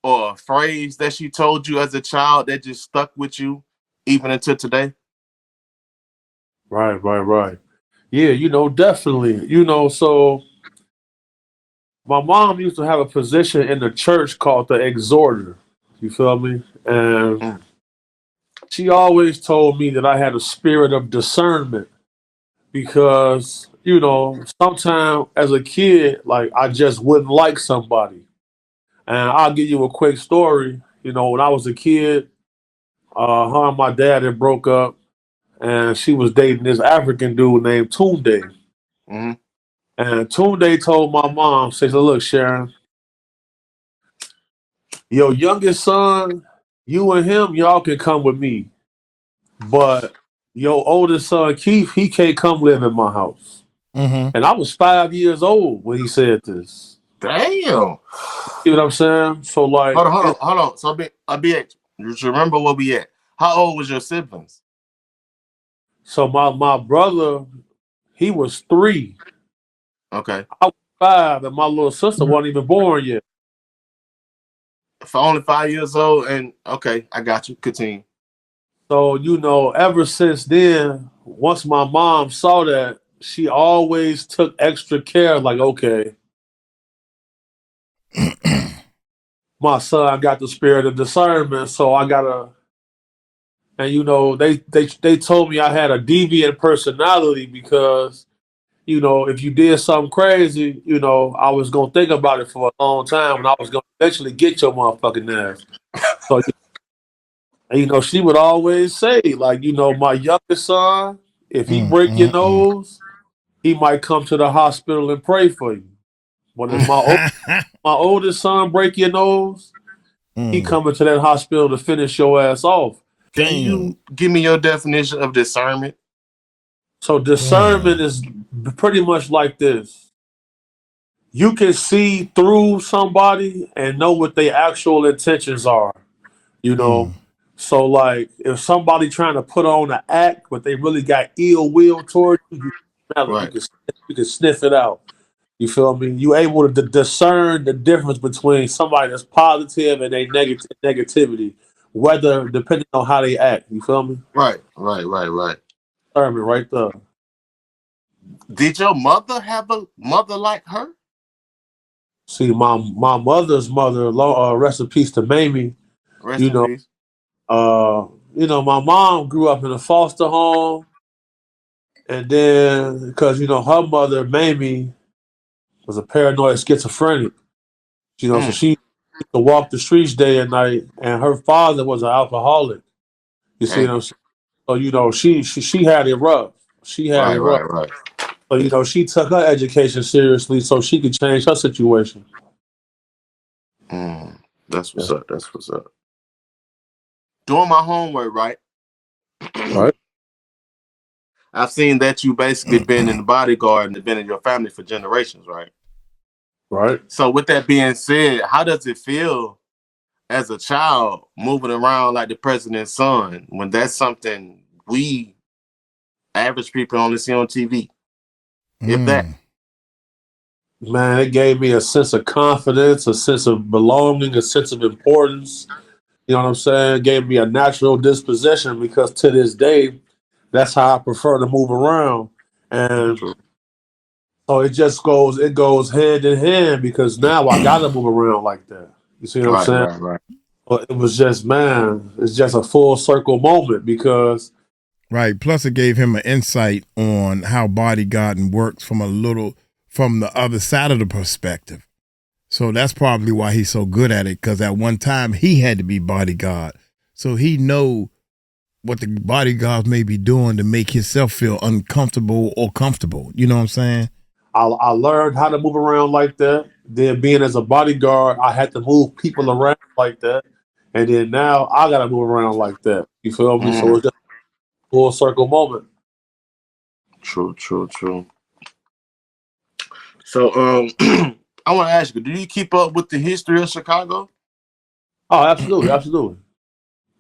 or a phrase that she told you as a child that just stuck with you even until today? Right. Yeah, definitely. So my mom used to have a position in the church called the exhorter. You feel me? And she always told me that I had a spirit of discernment because, sometimes as a kid, like I just wouldn't like somebody. And I'll give you a quick story. When I was a kid, her and my dad had broke up and she was dating this African dude named Tunde. And Tunde told my mom, says, "Look, Sharon, your youngest son, you and him, y'all can come with me. But your oldest son, Keith, he can't come live in my house." Mm-hmm. And I was 5 years old when he said this. Damn. You know what I'm saying? So like, Hold on. So I be at you should remember where we at. How old was your siblings? so my brother, he was 3. Okay. I was 5, and my little sister wasn't even born yet. For only 5 years old, and okay, I got you. Continue. So, ever since then, once my mom saw that, she always took extra care. Like, okay, my son got the spirit of discernment, so I gotta. And they told me I had a deviant personality because if you did something crazy, I was gonna think about it for a long time, and I was gonna eventually get your motherfucking ass. So, she would always say, like, my youngest son, if he break your nose, he might come to the hospital and pray for you. But if my oldest son break your nose, he coming to that hospital to finish your ass off. Can you give me your definition of discernment? So discernment is pretty much like this. You can see through somebody and know what their actual intentions are. So like if somebody trying to put on an act, but they really got ill will toward you, you smell it. Right. You can sniff it out. You feel me? You able to discern the difference between somebody that's positive and a negativity, whether depending on how they act. You feel me? Right. Discernment right there. Did your mother have a mother like her? See, my mother's mother, rest in peace to Mamie. Rest in peace. My mom grew up in a foster home, and then because her mother Mamie was a paranoid schizophrenic. So she used to walk the streets day and night, and her father was an alcoholic. You see what I'm saying? So she had it rough. She had it rough. Right. So she took her education seriously so she could change her situation. That's what's up. That's what's up. Doing my homework, right? Right. I've seen that you basically been in the bodyguard and been in your family for generations, right? Right. So with that being said, how does it feel as a child moving around like the president's son when that's something we average people only see on TV? If that. Man, it gave me a sense of confidence, a sense of belonging, a sense of importance. You know what I'm saying? It gave me a natural disposition because to this day, that's how I prefer to move around. And so it goes hand in hand because now I gotta move around like that. You see what I'm saying? Right. But it was just, man, it's just a full circle moment because right. Plus, it gave him an insight on how bodyguarding works from the other side of the perspective. So that's probably why he's so good at it, because at one time he had to be bodyguard. So he know what the bodyguards may be doing to make himself feel uncomfortable or comfortable. You know what I'm saying? I learned how to move around like that. Then being as a bodyguard, I had to move people around like that. And then now I got to move around like that. You feel me? So it's just a full circle moment. True. So, I want to ask you, do you keep up with the history of Chicago? Oh, absolutely.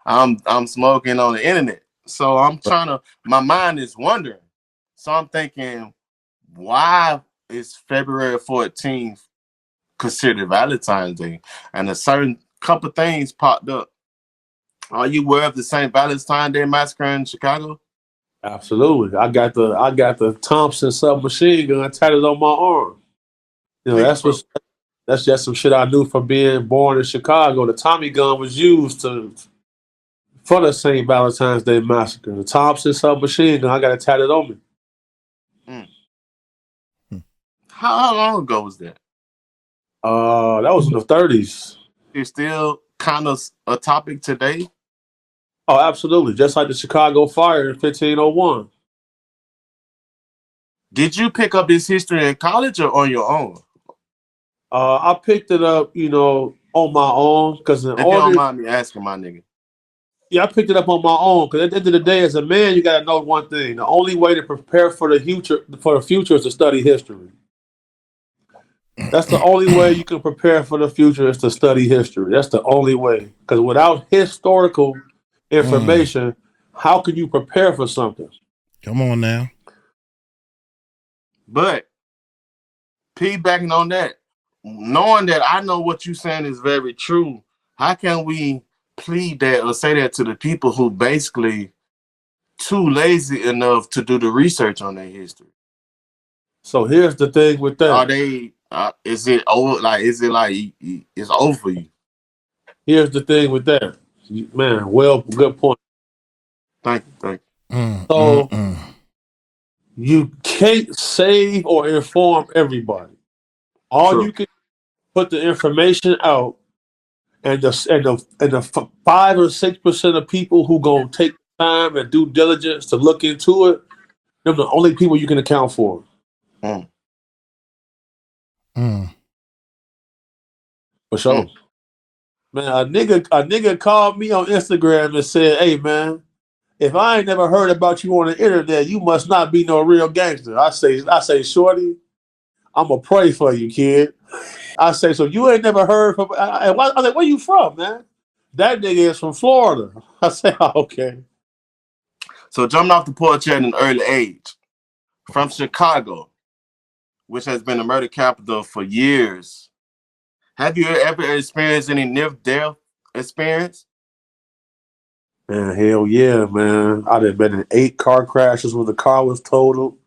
I'm smoking on the internet. So I'm my mind is wondering. So I'm thinking, why is February 14th considered Valentine's Day? And a certain couple things popped up. Are you aware of the St. Valentine's Day massacre in Chicago? Absolutely. I got the Thompson submachine gun tatted on my arm. That's just some shit I knew from being born in Chicago. The Tommy gun was used for the St. Valentine's Day massacre. The Thompson submachine gun, I got it tatted on me. How long ago was that? That was in the 30s. It's still kind of a topic today. Oh, absolutely. Just like the Chicago fire in 1501. Did you pick up this history in college or on your own? I picked it up, on my own because in If you don't order, mind me asking, my nigga. yeah, I picked it up on my own because at the end of the day, as a man, you got to know one thing: the only way to prepare for the future is to study history. That's the only way you can prepare for the future is to study history. That's the only way. Because without historical information, how can you prepare for something? Come on now. But piggybacking on that, knowing that I know what you're saying is very true, how can we plead that or say that to the people who basically too lazy enough to do the research on their history? So here's the thing with Are that. they? Is it over? Like, is it like it's over for you? Here's the thing with that. Man, well, good point. Thank you, thank So you can't save or inform everybody. you. All True. you can put the information out, and the 5 or 6% of people who gonna take time and due diligence to look into it, they're the only people you can account for. Mm. For sure. Mm. Man, a nigga called me on Instagram and said, "Hey man, if I ain't never heard about you on the internet, you must not be no real gangster." I say, shorty, I'ma pray for you, kid. I say, so you ain't never heard from? I was like, where you from, man? That nigga is from Florida. I say, oh, okay. So jumping off the porch at an early age, from Chicago, which has been the murder capital for years. Have you ever experienced any near-death experience? Man, hell yeah, man. I done been in 8 car crashes where the car was totaled.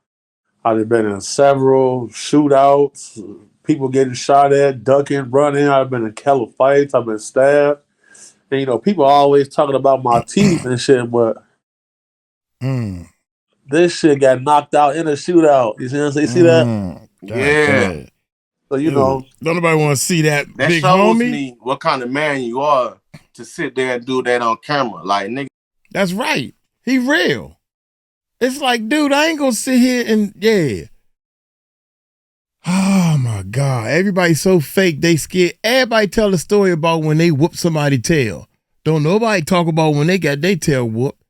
I done been in several shootouts, people getting shot at, ducking, running. I've been in hella fights. I've been stabbed. And, people are always talking about my teeth and shit, but this shit got knocked out in a shootout. You see what I'm saying? You see that? God Yeah. damn. So, Dude, don't nobody want to see that That big shows homie. me what kind of man you are to sit there and do that on camera. Like, nigga. That's right. He real. It's like, dude, I ain't gonna sit here and yeah. Oh my God. Everybody's so fake, they scared. Everybody tell the story about when they whoop somebody's tail. Don't nobody talk about when they got their tail whooped.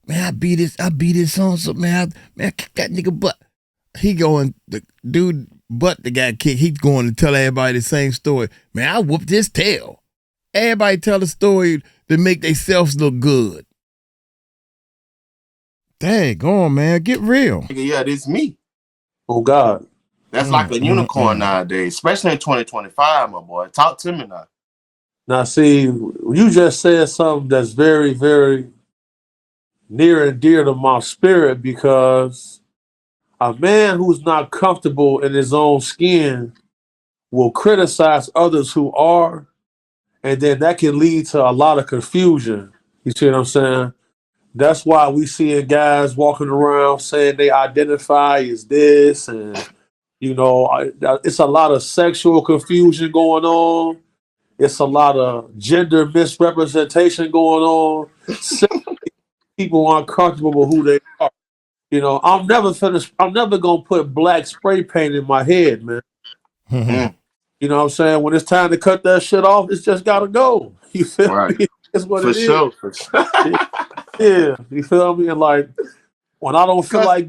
Man, I beat his son, so man, I kicked that nigga butt. He going, the dude butt that got kicked, he's going to tell everybody the same story. Man, I whooped his tail. Everybody tell the story to make themselves look good. Dang, go on, man. Get real. Yeah, this me. Oh, God. That's like a unicorn nowadays, especially in 2025, my boy. Talk to me now. Now, see, you just said something that's very, very near and dear to my spirit because a man who's not comfortable in his own skin will criticize others who are, and then that can lead to a lot of confusion. You see what I'm saying? That's why we see guys walking around saying they identify as this, and it's a lot of sexual confusion going on. It's a lot of gender misrepresentation going on. People aren't comfortable with who they are. I'm never finished. I'm never gonna put black spray paint in my head, man. You know what I'm saying? When it's time to cut that shit off, it's just gotta go. You feel me? That's what it Sure. is. For sure. Yeah, you feel me? And like when I don't feel like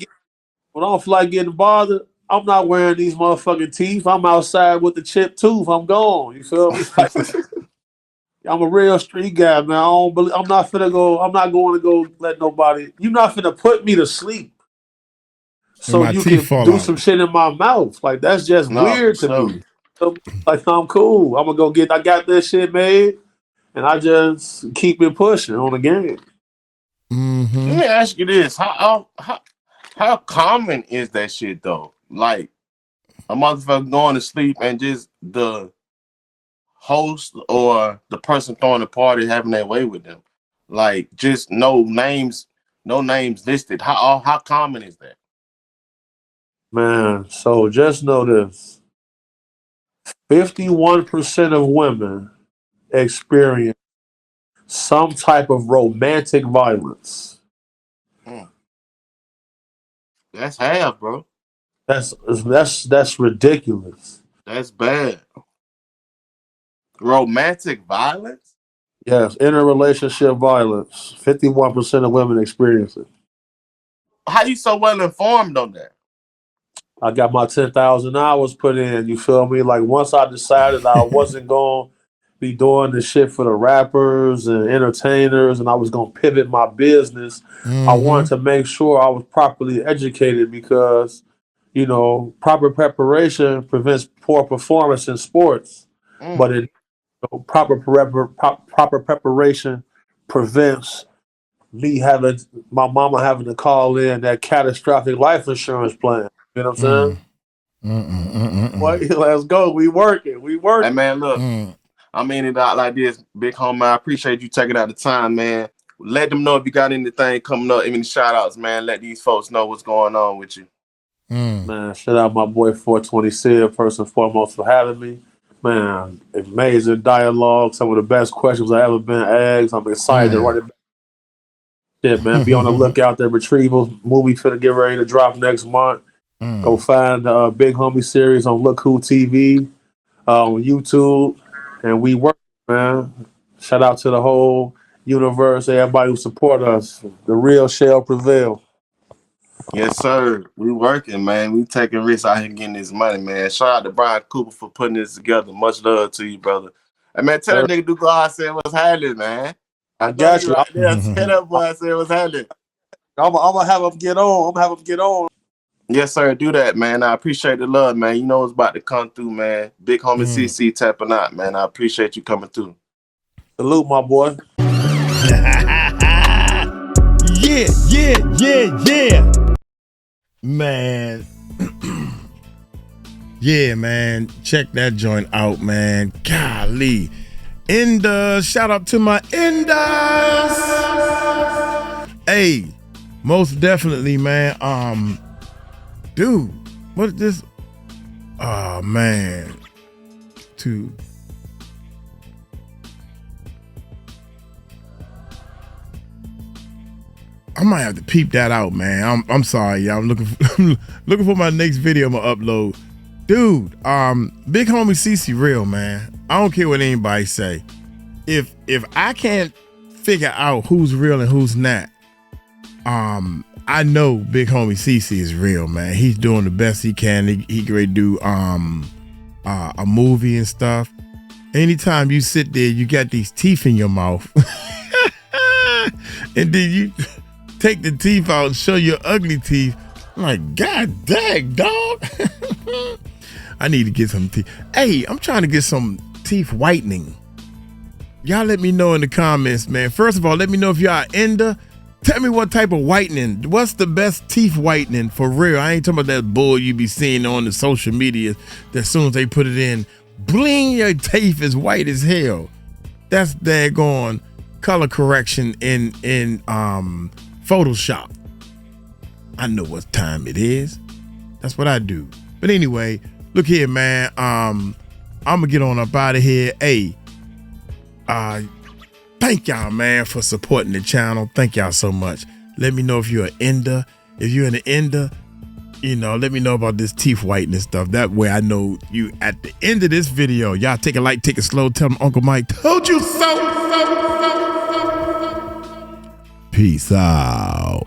getting bothered, I'm not wearing these motherfucking teeth. I'm outside with the chipped tooth. I'm gone. You feel me? Like, I'm a real street guy, man. I'm not finna go. I'm not going to go let nobody. You're not finna put me to sleep so you can do some shit in my mouth. Like that's just weird to me. So, like I'm cool. I'm gonna go get. I got this shit made, and I just keep it pushing on the game. Let me ask you this: how common is that shit though? Like a motherfucker going to sleep and just the host or the person throwing the party having their way with them, like just no names listed. How common is that? Man, so just know this: 51% of women experience some type of romantic violence. That's half, bro. That's ridiculous. That's bad. Romantic violence? Yes, interrelationship violence. 51% of women experience it. How you so well informed on that? I got my 10,000 hours put in. You feel me? Like once I decided I wasn't going to be doing the shit for the rappers and entertainers, and I was going to pivot my business, I wanted to make sure I was properly educated because, you know, proper preparation prevents poor performance in sports, but proper preparation prevents me having my mama having to call in that catastrophic life insurance plan. You know what I'm saying? What? Let's go. We working. Hey man, look, I mean it out like this, big homie. I appreciate you taking out the time, man. Let them know if you got anything coming up, any shout outs, man. Let these folks know what's going on with you. Man, shout out my boy 420 Sid, first and foremost, for having me. Man, amazing dialogue. Some of the best questions I've ever been asked. I'm excited to write it back. Yeah, man. Be on the lookout. The Retrievals movie finna get ready to drop next month. Go find the Big Homie series on Look Who TV on YouTube. And we work, man. Shout out to the whole universe, everybody who support us. The real shall prevail. Yes, sir. We working, man. We taking risks out here getting this money, man. Shout out to Brian Cooper for putting this together. Much love to you, brother. Hey, man, tell that nigga Duke I said what's happening, man. I got you. Right there. Tell that boy I said what's happening. I'm gonna have him get on. Yes, sir. Do that, man. I appreciate the love, man. You know what's about to come through, man. Big homie CC tapping out, man. I appreciate you coming through. Salute, my boy. Yeah. Man. Yeah, man. Check that joint out, man. Golly. Indus. Shout out to my Indus. Hey, most definitely, man. Dude, what is this? Oh, man. I might have to peep that out, man. I'm sorry, y'all. I'm looking for my next video I'm gonna upload. Dude, big homie CC real, man. I don't care what anybody say. If I can't figure out who's real and who's not, I know big homie CC is real, man. He's doing the best he can. He can do a movie and stuff. Anytime you sit there, you got these teeth in your mouth, and then you take the teeth out and show your ugly teeth. I'm like, God dang, dog. I need to get some teeth. Hey, I'm trying to get some teeth whitening. Y'all let me know in the comments, man. First of all, let me know if y'all into. Tell me what type of whitening. What's the best teeth whitening for real? I ain't talking about that bull you be seeing on the social media that as soon as they put it in, bling, your teeth is white as hell. That's daggone color correction in Photoshop. I know what time it is. That's what I do. But anyway, look here, man. I'm gonna get on up out of here. Hey, thank y'all, man, for supporting the channel. Thank y'all so much. Let me know if you're an ender. If you're an ender, you know, let me know about this teeth whitening stuff. That way I know you at the end of this video. Y'all take it light, take it slow. Tell them Uncle Mike told you so. Peace out.